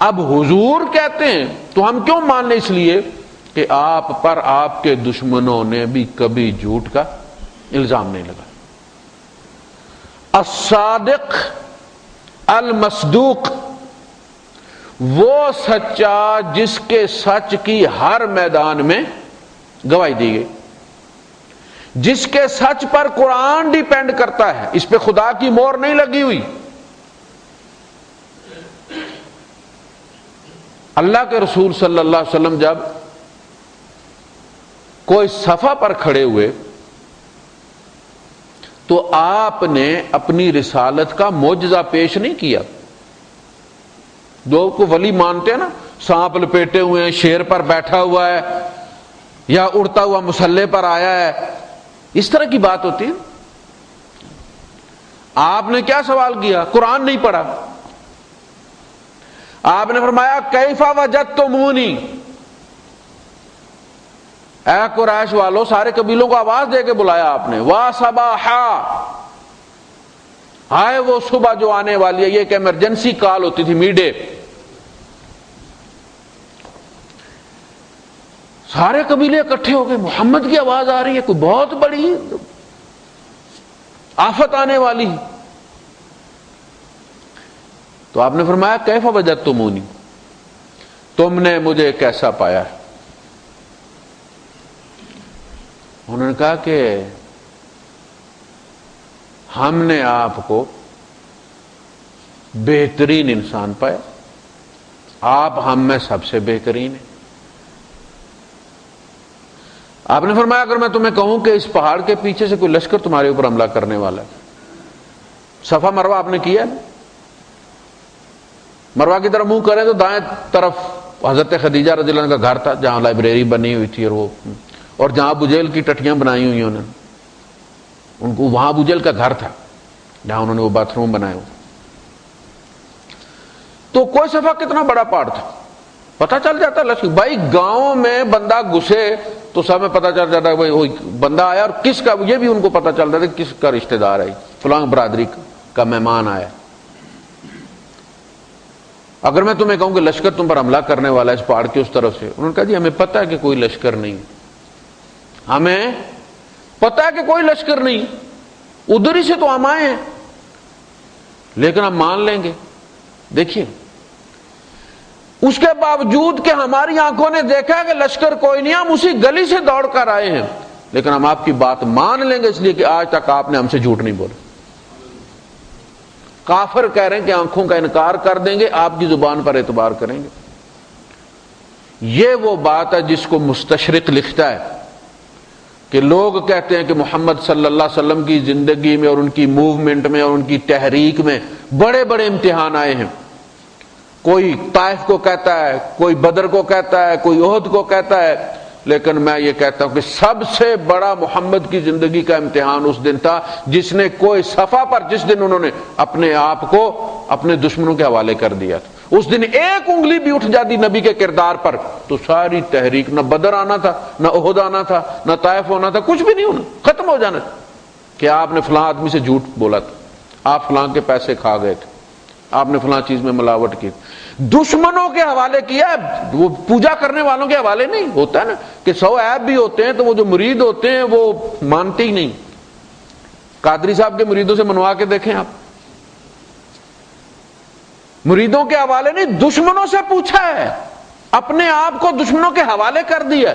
اب حضور کہتے ہیں تو ہم کیوں مان لیں؟ اس لیے کہ آپ پر آپ کے دشمنوں نے بھی کبھی جھوٹ کا الزام نہیں لگا۔ الصادق المصدوق، وہ سچا جس کے سچ کی ہر میدان میں گواہی دی گئی، جس کے سچ پر قرآن ڈیپینڈ کرتا ہے، اس پہ خدا کی مہر نہیں لگی ہوئی۔ اللہ کے رسول صلی اللہ علیہ وسلم جب کوئی صفحہ پر کھڑے ہوئے تو آپ نے اپنی رسالت کا معجزہ پیش نہیں کیا۔ لوگ کو ولی مانتے ہیں نا، سانپ لپیٹے ہوئے ہیں، شیر پر بیٹھا ہوا ہے یا اڑتا ہوا مسلح پر آیا ہے، اس طرح کی بات ہوتی ہے۔ آپ نے کیا سوال کیا؟ قرآن نہیں پڑھا۔ آپ نے فرمایا کیف وجدتمونی، اے قریش والو، سارے قبیلوں کو آواز دے کے بلایا آپ نے، وا صباحا، ہائے وہ صبح جو آنے والی ہے۔ یہ ایک ایمرجنسی کال ہوتی تھی، میڈے، سارے قبیلے اکٹھے ہو گئے، محمد کی آواز آ رہی ہے، کوئی بہت بڑی آفت آنے والی۔ تو آپ نے فرمایا کیف وجدتمونی، تم نے مجھے کیسا پایا؟ انہوں نے کہا کہ ہم نے آپ کو بہترین انسان پایا، آپ ہم میں سب سے بہترین ہیں۔ آپ نے فرمایا اگر میں تمہیں کہوں کہ اس پہاڑ کے پیچھے سے کوئی لشکر تمہارے اوپر حملہ کرنے والا ہے، صفا مروہ آپ نے کیا، مروہ کی طرف منہ کریں تو دائیں طرف حضرت خدیجہ رضی اللہ عنہ کا گھر تھا جہاں لائبریری بنی ہوئی تھی، اور جہاں ابو جہل کی ٹٹیاں بنائی ہوئی انہوں نے، ان کو وہاں ابو جہل کا گھر تھا جہاں انہوں نے وہ باتھ روم بنائے ہوئے۔ تو کوئی صفا کتنا بڑا پہاڑ تھا، پتہ چل جاتا لشکر بھائی، گاؤں میں بندہ گھسے تو سب میں پتہ چل جاتا ہے بھائی بندہ آیا، اور کس کا، یہ بھی ان کو پتہ چلتا تھا کس کا رشتہ دار ہے، فلاں برادری کا مہمان آیا۔ اگر میں تمہیں کہوں کہ لشکر تم پر حملہ کرنے والا ہے اس پہاڑ کی اس طرف سے، انہوں نے کہا جی ہمیں پتہ ہے کہ کوئی لشکر نہیں، ہمیں پتہ ہے کہ کوئی لشکر نہیں، ادھر ہی سے تو ہم آئے ہیں، لیکن ہم مان لیں گے۔ دیکھیے اس کے باوجود کہ ہماری آنکھوں نے دیکھا ہے کہ لشکر کوئی نہیں، ہم اسی گلی سے دوڑ کر آئے ہیں، لیکن ہم آپ کی بات مان لیں گے اس لیے کہ آج تک آپ نے ہم سے جھوٹ نہیں بولا۔ کافر کہہ رہے ہیں کہ آنکھوں کا انکار کر دیں گے، آپ کی زبان پر اعتبار کریں گے۔ یہ وہ بات ہے جس کو مستشرق لکھتا ہے کہ لوگ کہتے ہیں کہ محمد صلی اللہ علیہ وسلم کی زندگی میں اور ان کی موومنٹ میں اور ان کی تحریک میں بڑے بڑے امتحان آئے ہیں، کوئی طائف کو کہتا ہے، کوئی بدر کو کہتا ہے، کوئی احد کو کہتا ہے، لیکن میں یہ کہتا ہوں کہ سب سے بڑا محمد کی زندگی کا امتحان اس دن تھا جس نے کوئی صفحہ پر، جس دن انہوں نے اپنے آپ کو اپنے دشمنوں کے حوالے کر دیا تھا، اس دن ایک انگلی بھی اٹھ جاتی نبی کے کردار پر تو ساری تحریک، نہ بدر آنا تھا، نہ احد آنا تھا، نہ طائف ہونا تھا، کچھ بھی نہیں ہونا، ختم ہو جانا تھا کہ آپ نے فلاں آدمی سے جھوٹ بولا تھا، آپ فلاں کے پیسے کھا گئے تھے، آپ نے فلاں چیز میں ملاوٹ کی۔ دشمنوں کے حوالے کیا، وہ پوجا کرنے والوں کے حوالے نہیں ہوتا ہے نا کہ 100 عیب بھی ہوتے ہیں تو وہ جو مرید ہوتے ہیں وہ مانتے ہی نہیں۔ قادری صاحب کے مریدوں سے منوا کے دیکھیں آپ، مریدوں کے حوالے نہیں، دشمنوں سے پوچھا ہے، اپنے آپ کو دشمنوں کے حوالے کر دیا،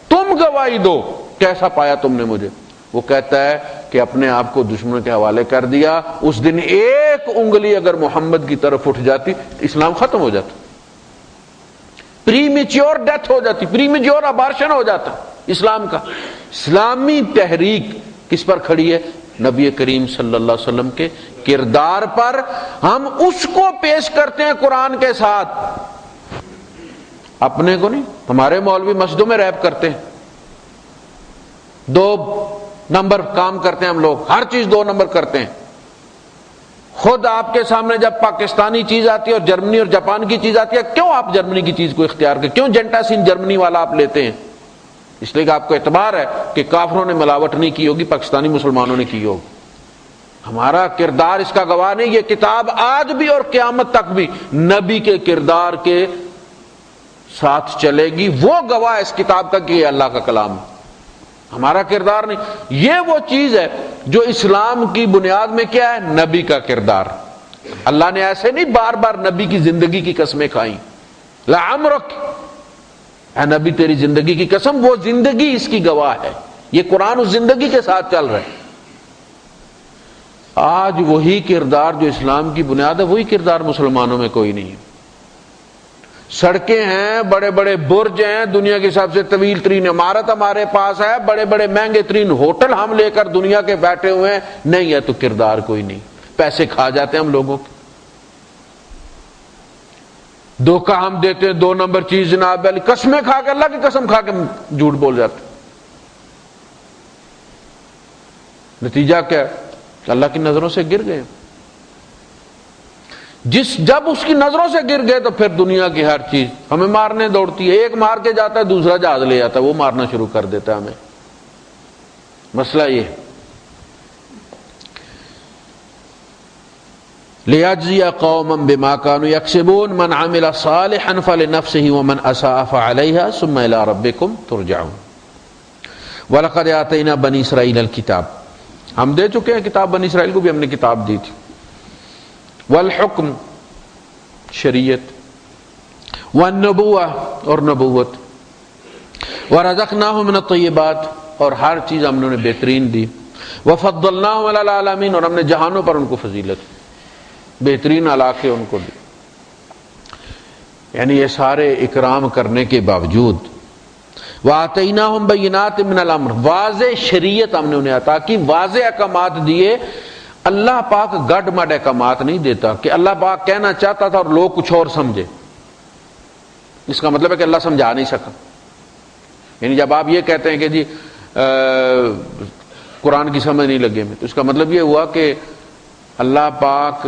تم گواہی دو کیسا پایا تم نے مجھے۔ وہ کہتا ہے کہ اپنے آپ کو دشمنوں کے حوالے کر دیا، اس دن ایک انگلی اگر محمد کی طرف اٹھ جاتی اسلام ختم ہو جاتا، پری میچور ڈیتھ ہو جاتی، پری میچور ابارشن ہو جاتا اسلام کا۔ اسلامی تحریک کس پر کھڑی ہے؟ نبی کریم صلی اللہ علیہ وسلم کے کردار پر۔ ہم اس کو پیش کرتے ہیں قرآن کے ساتھ، اپنے کو نہیں۔ ہمارے مولوی مسجدوں میں ریپ کرتے ہیں، 2 نمبر کام کرتے ہیں ہم لوگ، ہر چیز 2 نمبر کرتے ہیں۔ خود آپ کے سامنے جب پاکستانی چیز آتی ہے اور جرمنی اور جاپان کی چیز آتی ہے، کیوں آپ جرمنی کی چیز کو اختیار کریں؟ کیوں جنٹاسین جرمنی والا آپ لیتے ہیں؟ اس لیے کہ آپ کو اعتبار ہے کہ کافروں نے ملاوٹ نہیں کی ہوگی، پاکستانی مسلمانوں نے کی ہوگی۔ ہمارا کردار اس کا گواہ نہیں۔ یہ کتاب آج بھی اور قیامت تک بھی نبی کے کردار کے ساتھ چلے گی، وہ گواہ اس کتاب کا کہ یہ اللہ کا کلام ہے، ہمارا کردار نہیں۔ یہ وہ چیز ہے جو اسلام کی بنیاد میں کیا ہے؟ نبی کا کردار۔ اللہ نے ایسے نہیں بار بار نبی کی زندگی کی قسمیں کھائیں، لعمرک، اے نبی تیری زندگی کی قسم، وہ زندگی اس کی گواہ ہے۔ یہ قرآن اس زندگی کے ساتھ چل رہا ہے۔ آج وہی کردار جو اسلام کی بنیاد ہے، وہی کردار مسلمانوں میں کوئی نہیں ہے۔ سڑکیں ہیں، بڑے بڑے برج ہیں، دنیا کی سب سے طویل ترین عمارت ہمارے پاس ہے، بڑے بڑے مہنگے ترین ہوٹل ہم لے کر دنیا کے بیٹھے ہوئے ہیں، نہیں ہے تو کردار کوئی نہیں۔ پیسے کھا جاتے ہیں ہم لوگوں کے، دھوکہ ہم دیتے ہیں، 2 نمبر چیز جناب علی، قسمیں کھا کے، اللہ کی قسم کھا کے جھوٹ بول جاتے۔ نتیجہ کیا؟ اللہ کی نظروں سے گر گئے۔ جب اس کی نظروں سے گر گئے تو پھر دنیا کی ہر چیز ہمیں مارنے دوڑتی ہے۔ ایک مار کے جاتا ہے، دوسرا جہاز لے آتا ہے، وہ مارنا شروع کر دیتا ہے ہمیں۔ مسئلہ یہ لِيَجْزِيَ قَوْمًا بِمَا كَانُوا يَكْسِبُونَ مَنْ عَمِلَ صَالِحًا فَلِنَفْسِهِ وَمَنْ أَسَاءَ فَعَلَيْهَا ثُمَّ إِلَىٰ رَبِّكُمْ تُرْجَعُونَ۔ وَلَقَدْ آتَيْنَا بَنِي إِسْرَائِيلَ الْكِتَابَ، ہم دے چکے ہیں کتاب، بنی اسرائیل کو بھی ہم نے کتاب دی تھی۔ والحکم، شریعت، والنبوہ، اور نبوت، ورزقناہم من الطیبات، اور ہر چیز ہم نے انہیں بہترین دی، وفضلناہم علی العالمین، اور ہم نے جہانوں پر ان کو فضیلت، بہترین علاقے ان کو دی۔ یعنی یہ سارے اکرام کرنے کے باوجود وَآتَيْنَاهُمْ بَيِّنَاتٍ مِّنَ الْأَمْرِ، واضح شریعت ہم نے انہیں عطا کی، واضح احکامات دیے۔ اللہ پاک گڈ مڈ احکامات نہیں دیتا کہ اللہ پاک کہنا چاہتا تھا اور لوگ کچھ اور سمجھے، اس کا مطلب ہے کہ اللہ سمجھا نہیں سکا۔ یعنی جب آپ یہ کہتے ہیں کہ جی قرآن کی سمجھ نہیں لگے میں، تو اس کا مطلب یہ ہوا کہ اللہ پاک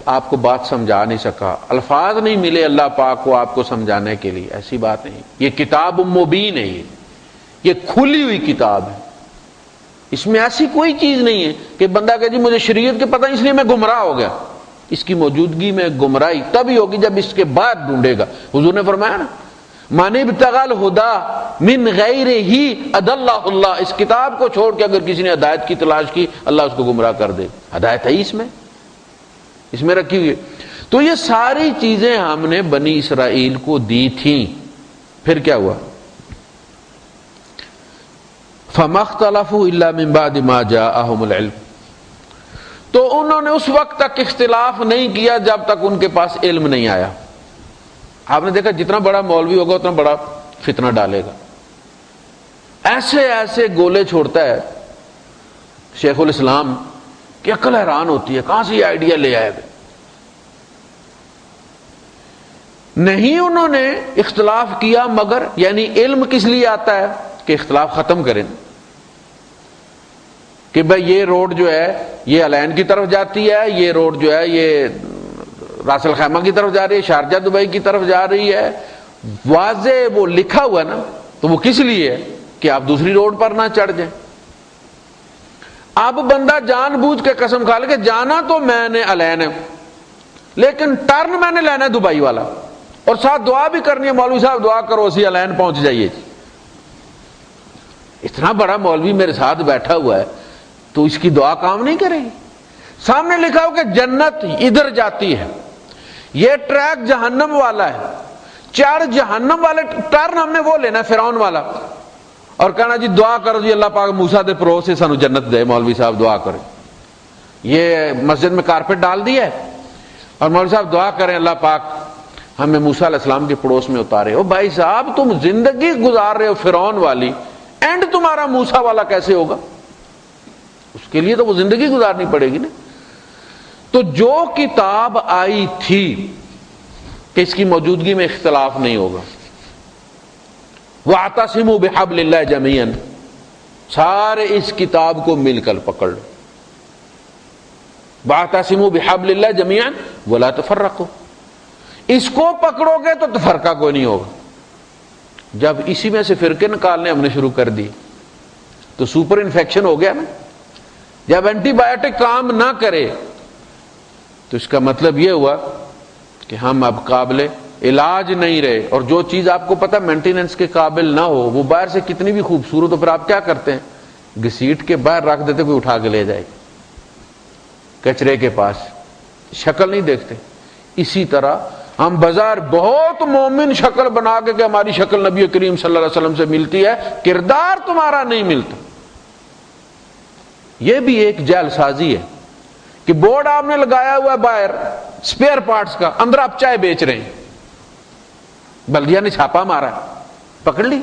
آپ کو بات سمجھا نہیں سکا، الفاظ نہیں ملے اللہ پاک کو آپ کو سمجھانے کے لیے۔ ایسی بات نہیں، یہ کتاب مبین ہے، یہ کھلی ہوئی کتاب ہے، اس میں ایسی کوئی چیز نہیں ہے کہ بندہ کہ جی مجھے شریعت کے پتہ اس لیے میں گمراہ ہو گیا۔ اس کی موجودگی میں گمراہی تبھی ہوگی جب اس کے بعد ڈھونڈے گا۔ حضور نے فرمایا نا، من ابتغى الهدى من غیرہ اضلہ اللہ، اس کتاب کو چھوڑ کے اگر کسی نے ہدایت کی تلاش کی، اللہ اس کو گمراہ کر دے۔ ہدایت ہے اس میں رکھی ہوئی ہے۔ تو یہ ساری چیزیں ہم نے بنی اسرائیل کو دی تھیں۔ پھر کیا ہوا؟ فَمَا اخْتَلَفُوا إِلَّا مِن بَعْدِ مَا جَاءَهُمُ الْعِلْمُ، تو انہوں نے اس وقت تک اختلاف نہیں کیا جب تک ان کے پاس علم نہیں آیا۔ آپ نے دیکھا جتنا بڑا مولوی ہوگا اتنا بڑا فتنہ ڈالے گا، ایسے ایسے گولے چھوڑتا ہے شیخ الاسلام کہ عقل حیران ہوتی ہے، کہاں سے یہ آئیڈیا لے آئے گا۔ نہیں انہوں نے اختلاف کیا، مگر یعنی علم کس لیے آتا ہے کہ اختلاف ختم کریں، کہ بھئی یہ روڈ جو ہے یہ الین کی طرف جاتی ہے، یہ روڈ جو ہے یہ راس الخیمہ کی طرف جا رہی ہے، شارجہ دبئی کی طرف جا رہی ہے، واضح وہ لکھا ہوا ہے نا، تو وہ کس لیے ہے کہ آپ دوسری روڈ پر نہ چڑھ جائیں۔ اب بندہ جان بوجھ کے قسم کھا لے کہ جانا تو میں نے الین ہے، لیکن ٹرن میں نے لینا ہے دبئی والا، اور ساتھ دعا بھی کرنی ہے، مولوی صاحب دعا کرو اسی الین پہنچ جائیے جی۔ اتنا بڑا مولوی میرے ساتھ بیٹھا ہوا ہے تو اس کی دعا کام نہیں کرے گی؟ سامنے لکھا ہو کہ جنت ادھر جاتی ہے، یہ ٹریک جہنم والا ہے، چار جہنم والے ٹرن ہم نے وہ لینا ہے فرعون والا، اور کہنا جی دعا کرو جی اللہ پاک موسیٰ دے پرو سے سانو جنت دے، مولوی صاحب دعا کریں۔ یہ مسجد میں کارپیٹ ڈال دی ہے اور مولوی صاحب دعا کریں اللہ پاک ہمیں موسیٰ علیہ السلام کے پڑوس میں اتارے۔ او بھائی صاحب تم زندگی گزار رہے ہو فرعون والی، اینڈ تمہارا موسیٰ والا کیسے ہوگا؟ اس کے لیے تو وہ زندگی گزارنی پڑے گی نا۔ تو جو کتاب آئی تھی کہ اس کی موجودگی میں اختلاف نہیں ہوگا، وَاعْتَصِمُوا بِحَبْلِ اللَّهِ جَمِيعًا، سارے اس کتاب کو مل کر پکڑ لو، وَاعْتَصِمُوا بِحَبْلِ اللَّهِ جَمِيعًا وَلَا تَفَرَّقُوا، اس کو پکڑو گے تو تفرقہ کوئی نہیں ہوگا۔ جب اسی میں سے فرقے نکالنے ہم نے شروع کر دی تو سپر انفیکشن ہو گیا نا۔ جب اینٹی بایوٹک کام نہ کرے تو اس کا مطلب یہ ہوا کہ ہم اب قابل علاج نہیں رہے، اور جو چیز آپ کو پتا مینٹیننس کے قابل نہ ہو وہ باہر سے کتنی بھی خوبصورت ہو، پھر آپ کیا کرتے ہیں؟ گھسیٹ کے باہر رکھ دیتے، کوئی اٹھا کے لے جائے کچرے کے پاس، شکل نہیں دیکھتے۔ اسی طرح ہم بازار بہت مومن شکل بنا کے کہ ہماری شکل نبی کریم صلی اللہ علیہ وسلم سے ملتی ہے، کردار تمہارا نہیں ملتا۔ یہ بھی ایک جعل سازی ہے کہ بورڈ آپ نے لگایا ہوا ہے باہر سپیئر پارٹس کا، اندر آپ چائے بیچ رہے ہیں، بلدیہ نے چھاپا مارا ہے، پکڑ لی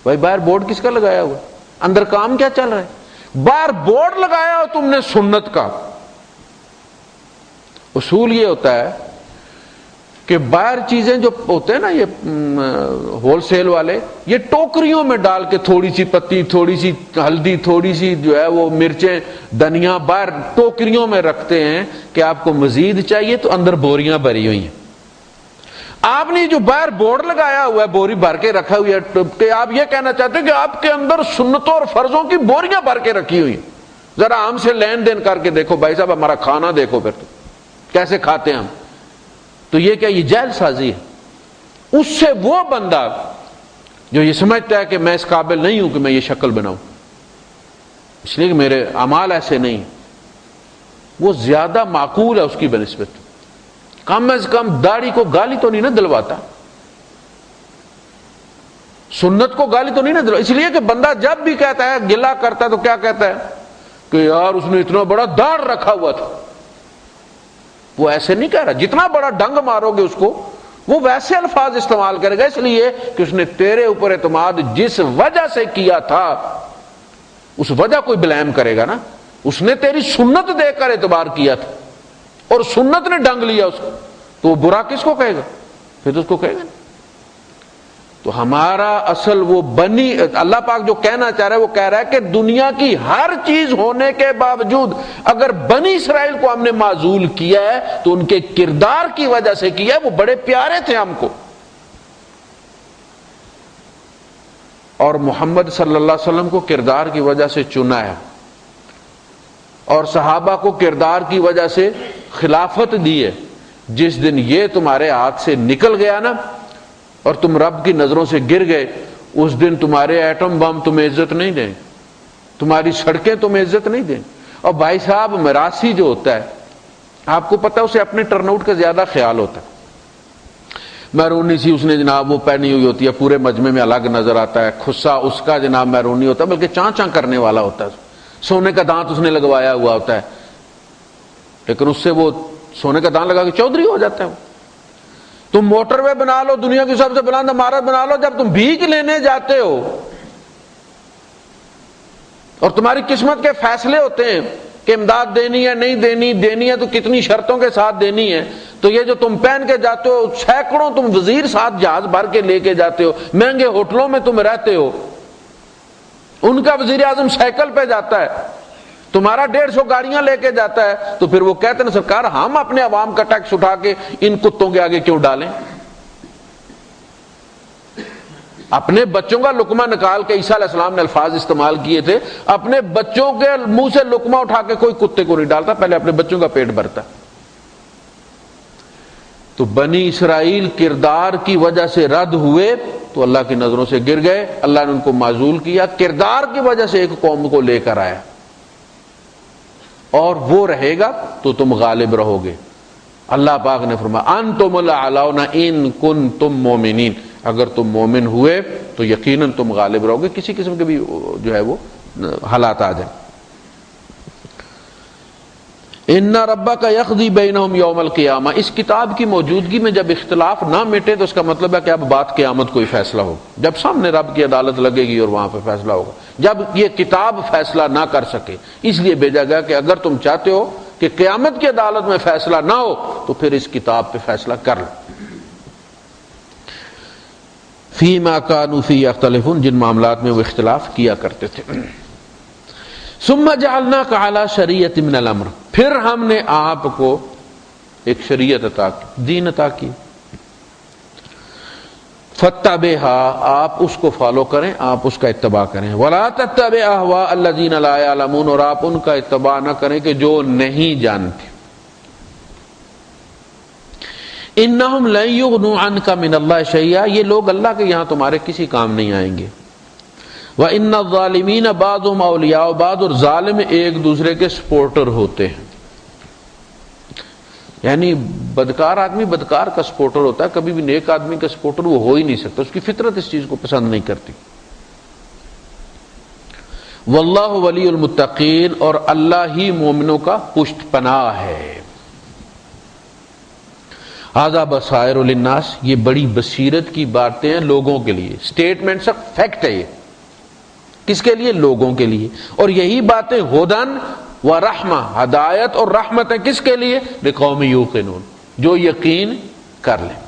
بھائی باہر بورڈ کس کا لگایا ہوا، اندر کام کیا چل رہا ہے؟ باہر بورڈ لگایا ہو تم نے سنت کا۔ اصول یہ ہوتا ہے کہ باہر چیزیں جو ہوتے ہیں نا یہ ہول سیل والے، یہ ٹوکریوں میں ڈال کے تھوڑی سی پتی، تھوڑی سی ہلدی، تھوڑی سی جو ہے وہ مرچیں، دھنیا باہر ٹوکریوں میں رکھتے ہیں کہ آپ کو مزید چاہیے تو اندر بوریاں بھری ہوئی ہیں۔ آپ نے جو باہر بورڈ لگایا ہوا ہے بوری بھر کے رکھا ہوئی ہے، کہ آپ یہ کہنا چاہتے ہیں کہ آپ کے اندر سنتوں اور فرضوں کی بوریاں بھر کے رکھی ہوئی ہیں۔ ذرا ہم سے لین دین کر کے دیکھو بھائی صاحب، ہمارا کھانا دیکھو پھر تو کیسے کھاتے ہیں ہم۔ تو یہ کیا، یہ جعل سازی ہے۔ اس سے وہ بندہ جو یہ سمجھتا ہے کہ میں اس قابل نہیں ہوں کہ میں یہ شکل بناؤں، اس لیے کہ میرے اعمال ایسے نہیں، وہ زیادہ معقول ہے اس کی بنسبت۔ کم از کم داڑھی کو گالی تو نہیں نہ دلواتا، سنت کو گالی تو نہیں نہ دلواتا۔ اس لیے کہ بندہ جب بھی کہتا ہے، گلہ کرتا ہے، تو کیا کہتا ہے کہ یار اس نے اتنا بڑا داڑھ رکھا ہوا تھا۔ وہ ایسے نہیں کہہ رہا، جتنا بڑا ڈنگ مارو گے اس کو وہ ویسے الفاظ استعمال کرے گا، اس لیے کہ اس نے تیرے اوپر اعتماد جس وجہ سے کیا تھا اس وجہ کوئی بلیم کرے گا نا۔ اس نے تیری سنت دیکھ کر اعتبار کیا تھا اور سنت نے ڈنگ لیا اس کو، تو وہ برا کس کو کہے گا؟ پھر تو اس کو کہے گا نا۔ تو ہمارا اصل وہ بنی، اللہ پاک جو کہنا چاہ رہا ہے وہ کہہ رہا ہے کہ دنیا کی ہر چیز ہونے کے باوجود اگر بنی اسرائیل کو ہم نے معزول کیا ہے تو ان کے کردار کی وجہ سے کیا ہے، وہ بڑے پیارے تھے ہم کو۔ اور محمد صلی اللہ علیہ وسلم کو کردار کی وجہ سے چنا ہے، اور صحابہ کو کردار کی وجہ سے خلافت دی ہے۔ جس دن یہ تمہارے ہاتھ سے نکل گیا نا اور تم رب کی نظروں سے گر گئے، اس دن تمہارے ایٹم بم تمہیں عزت نہیں دیں، تمہاری سڑکیں تمہیں عزت نہیں دیں۔ اور بھائی صاحب میراثی جو ہوتا ہے آپ کو پتہ ہے اسے اپنے ٹرن آؤٹ کا زیادہ خیال ہوتا ہے۔ میرونی سی اس نے جناب وہ پہنی ہوئی ہوتی ہے، پورے مجمع میں الگ نظر آتا ہے، خصہ اس کا جناب میرونی ہوتا ہے، بلکہ چاں چاں کرنے والا ہوتا ہے، سونے کا دانت اس نے لگوایا ہوا ہوتا ہے، لیکن اس سے وہ سونے کا دانت لگا کے چودھری ہو جاتا ہے۔ تم موٹر وے بنا لو، دنیا کی سب سے بلند عمارت بنا لو، جب تم بھیک لینے جاتے ہو اور تمہاری قسمت کے فیصلے ہوتے ہیں کہ امداد دینی ہے نہیں دینی، دینی ہے تو کتنی شرطوں کے ساتھ دینی ہے، تو یہ جو تم پہن کے جاتے ہو، سینکڑوں تم وزیر ساتھ جہاز بھر کے لے کے جاتے ہو، مہنگے ہوٹلوں میں تم رہتے ہو، ان کا وزیر اعظم سائیکل پہ جاتا ہے، تمہارا 150 گاڑیاں لے کے جاتا ہے تو پھر وہ کہتے ہیں سرکار ہم اپنے عوام کا ٹیکس اٹھا کے ان کتوں کے آگے کیوں ڈالیں؟ اپنے بچوں کا لقمہ نکال کے عیسیٰ علیہ السلام نے الفاظ استعمال کیے تھے، اپنے بچوں کے منہ سے لقمہ اٹھا کے کوئی کتے کو نہیں ڈالتا، پہلے اپنے بچوں کا پیٹ بھرتا۔ تو بنی اسرائیل کردار کی وجہ سے رد ہوئے تو اللہ کی نظروں سے گر گئے، اللہ نے ان کو معزول کیا، کردار کی وجہ سے ایک قوم کو لے کر آیا، اور وہ رہے گا تو تم غالب رہو گے۔ اللہ پاک نے فرمایا انتم الاعلون ان کنتم مومنین، اگر تم مومن ہوئے تو یقیناً تم غالب رہو گے، کسی قسم کے بھی جو ہے وہ حالات آ جائیں۔ ان ربک یقضی بینہم یوم القیامہ، اس کتاب کی موجودگی میں جب اختلاف نہ مٹے تو اس کا مطلب ہے کہ اب بات قیامت کوئی فیصلہ ہو، جب سامنے رب کی عدالت لگے گی اور وہاں پہ فیصلہ ہوگا، جب یہ کتاب فیصلہ نہ کر سکے، اس لیے بھیجا گیا کہ اگر تم چاہتے ہو کہ قیامت کی عدالت میں فیصلہ نہ ہو تو پھر اس کتاب پہ فیصلہ کر لو۔ فیما کانوا فیہ یختلفون، جن معاملات میں وہ اختلاف کیا کرتے تھے۔ ثم جعلناک علی شریعۃ من الامر، پھر ہم نے آپ کو ایک شریعت عطا کی، دین عطا کی، فاتبعها، آپ اس کو فالو کریں، آپ اس کا اتباع کریں، ولا تتبع اهواء الذین لا یعلمون، اور آپ ان کا اتباع نہ کریں کہ جو نہیں جانتے۔ انہم لن یغنوا عنک من اللہ شیئا، یہ لوگ اللہ کے یہاں تمہارے کسی کام نہیں آئیں گے۔ وَإِنَّ الظَّالِمِينَ بَعْضُهُمْ أَوْلِيَاءُ بَعْضٍ، اور ظالم ایک دوسرے کے سپورٹر ہوتے ہیں، یعنی بدکار آدمی بدکار کا سپورٹر ہوتا ہے، کبھی بھی نیک آدمی کا سپورٹر وہ ہو ہی نہیں سکتا، اس کی فطرت اس چیز کو پسند نہیں کرتی۔ واللہ ولی المتقین، اور اللہ ہی مومنوں کا پشت پناہ ہے۔ ھذا بصائر للناس، یہ بڑی بصیرت کی باتیں ہیں لوگوں کے لیے، اسٹیٹمنٹ سب فیکٹ ہے، یہ کس کے لیے؟ لوگوں کے لیے، اور یہی باتیں ہدن و رحمہ، ہدایت اور رحمت ہے کس کے لیے؟ لقوم یوقنون، جو یقین کر لیں۔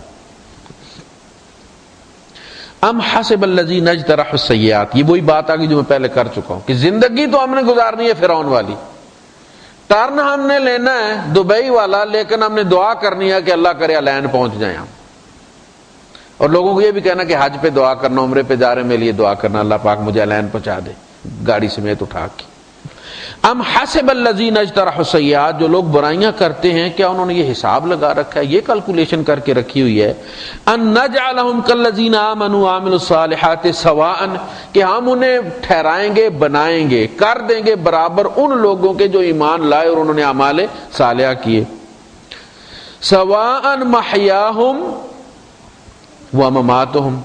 ام حسب الذین اجترحوا السیئات، یہ وہی بات آگئی جو میں پہلے کر چکا ہوں کہ زندگی تو ہم نے گزارنی ہے فرعون والی، ٹرن ہم نے لینا ہے دبئی والا، لیکن ہم نے دعا کرنی ہے کہ اللہ کرے الین پہنچ جائیں ہم، اور لوگوں کو یہ بھی کہنا کہ حج پہ دعا کرنا، عمرے پہ جا رہے میرے لیے دعا کرنا، اللہ پاک مجھے الین پہنچا دے گاڑی سمیت اٹھا کے۔ ام حسب الذین اجترحوا السیئات، جو لوگ برائیاں کرتے ہیں کیا انہوں نے یہ حساب لگا رکھا ہے، یہ کیلکولیشن کر کے رکھی ہوئی ہے، ان نجعلہم کالذین آمنوا وعملوا الصالحات سواء، کہ ہم انہیں ٹھہرائیں گے، بنائیں گے، کر دیں گے برابر ان لوگوں کے جو ایمان لائے اور انہوں نے اعمال صالحہ کیے، سواء محیاہم ومماتہم،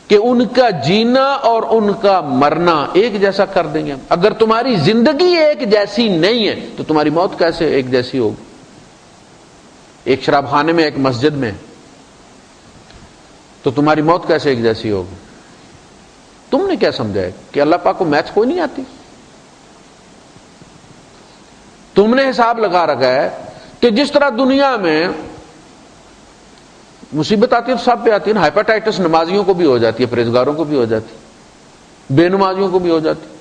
کہ ان کا جینا اور ان کا مرنا ایک جیسا کر دیں گے ہم۔ اگر تمہاری زندگی ایک جیسی نہیں ہے تو تمہاری موت کیسے ایک جیسی ہوگی؟ ایک شراب خانے میں، ایک مسجد میں، تو تمہاری موت کیسے ایک جیسی ہوگی؟ تم نے کیا سمجھا ہے کہ اللہ پاک کو میتھ کوئی نہیں آتی؟ تم نے حساب لگا رکھا ہے کہ جس طرح دنیا میں مصیبت آتی ہے تو سب پہ آتی ہے نا، ہیپاٹائٹس نمازیوں کو بھی ہو جاتی ہے، پرہیزگاروں کو بھی ہو جاتی ہے، بے نمازیوں کو بھی ہو جاتی ہے،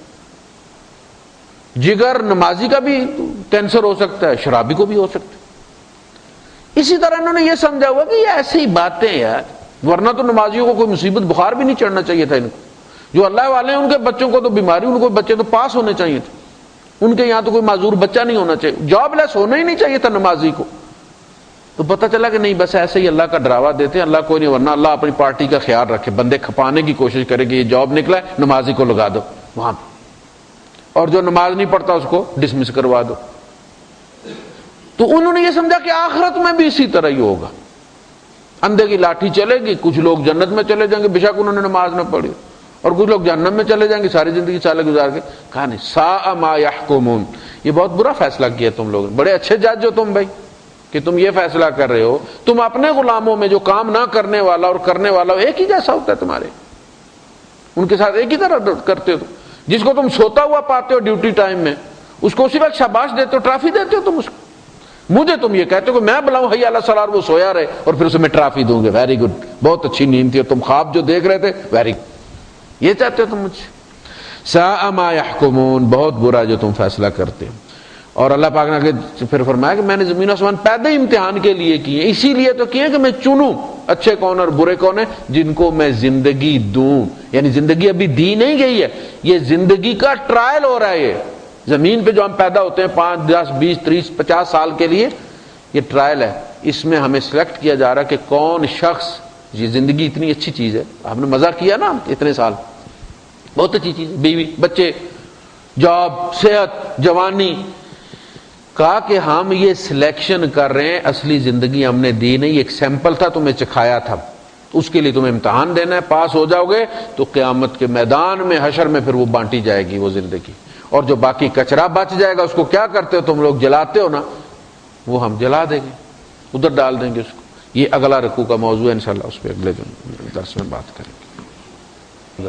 جگر نمازی کا بھی کینسر ہو سکتا ہے، شرابی کو بھی ہو سکتا ہے۔ اسی طرح انہوں نے یہ سمجھا ہوا کہ یہ ایسی باتیں یار، ورنہ تو نمازیوں کو کوئی مصیبت بخار بھی نہیں چڑھنا چاہیے تھا، ان کو جو اللہ والے ہیں ان کے بچوں کو تو بیماری، ان کو بچے تو پاس ہونے چاہیے تھے، ان کے یہاں تو کوئی معذور بچہ نہیں ہونا چاہیے، جاب لیس ہونا ہی نہیں چاہیے تھا نمازی کو۔ تو پتہ چلا کہ نہیں، بس ایسے ہی اللہ کا ڈراوا دیتے ہیں، اللہ کوئی نہیں، ورنہ اللہ اپنی پارٹی کا خیال رکھے، بندے کھپانے کی کوشش کرے کہ یہ جاب نکلا ہے نمازی کو لگا دو وہاں پہ، اور جو نماز نہیں پڑھتا اس کو ڈسمس کروا دو۔ تو انہوں نے یہ سمجھا کہ آخرت میں بھی اسی طرح ہی ہوگا، اندھے کی لاٹھی چلے گی، کچھ لوگ جنت میں چلے جائیں گے بے شک انہوں نے نماز نہ پڑھی، اور کچھ لوگ جہنم میں چلے جائیں گے ساری زندگی سالے گزار کے۔ کہا نہیں، ساء ما یحکمون، یہ بہت برا فیصلہ کیا تم لوگوں نے، بڑے اچھے جج ہو تم بھائی کہ تم یہ فیصلہ کر رہے ہو، تم اپنے غلاموں میں جو کام نہ کرنے والا اور کرنے والا ایک ہی جیسا ہوتا ہے تمہارے، ان کے ساتھ ایک ہی طرح کرتے ہو، جس کو تم سوتا ہوا پاتے ہو ڈیوٹی ٹائم میں اس کو اسی وقت شاباش دیتے ہو، ٹرافی دیتے ہو تم اس کو، مجھے تم یہ کہتے ہو کہ میں بلاؤں حی علی الصلاۃ اور وہ سویا رہے اور پھر اسے میں ٹرافی دوں گے، ویری گڈ، بہت اچھی نیند تھی اور تم خواب جو دیکھ رہے تھے ویری گڈ، یہ چاہتے ہو تم مجھ سے۔ ساء ما يحكمون، بہت برا جو تم فیصلہ کرتے ہو۔ اور اللہ پاک نے آگے پھر فرمایا کہ میں نے زمین و آسمان پیدا ہی امتحان کے لیے کیے، اسی لیے تو کیے کہ میں چنوں اچھے کون اور برے کون ہیں، جن کو میں زندگی دوں۔ یعنی زندگی ابھی دی نہیں گئی ہے، یہ زندگی کا ٹرائل ہو رہا ہے۔ یہ زمین پہ جو ہم پیدا ہوتے ہیں 5 10 20 30 50 سال کے لیے، یہ ٹرائل ہے، اس میں ہمیں سلیکٹ کیا جا رہا ہے کہ کون شخص، یہ زندگی اتنی اچھی چیز ہے، آپ نے مزہ کیا نا اتنے سال، بہت اچھی چیز ہے، بیوی بچے جاب صحت جوانی، کہا کہ ہم یہ سلیکشن کر رہے ہیں، اصلی زندگی ہم نے دی نہیں، ایک سیمپل تھا تمہیں چکھایا تھا، اس کے لیے تمہیں امتحان دینا ہے، پاس ہو جاؤ گے تو قیامت کے میدان میں حشر میں پھر وہ بانٹی جائے گی وہ زندگی، اور جو باقی کچرا بچ جائے گا اس کو کیا کرتے ہو تم لوگ، جلاتے ہو نا، وہ ہم جلا دیں گے، ادھر ڈال دیں گے اس کو۔ یہ اگلا رکوع کا موضوع ہے، انشاءاللہ اس پہ اگلے درس میں بات کریں گے۔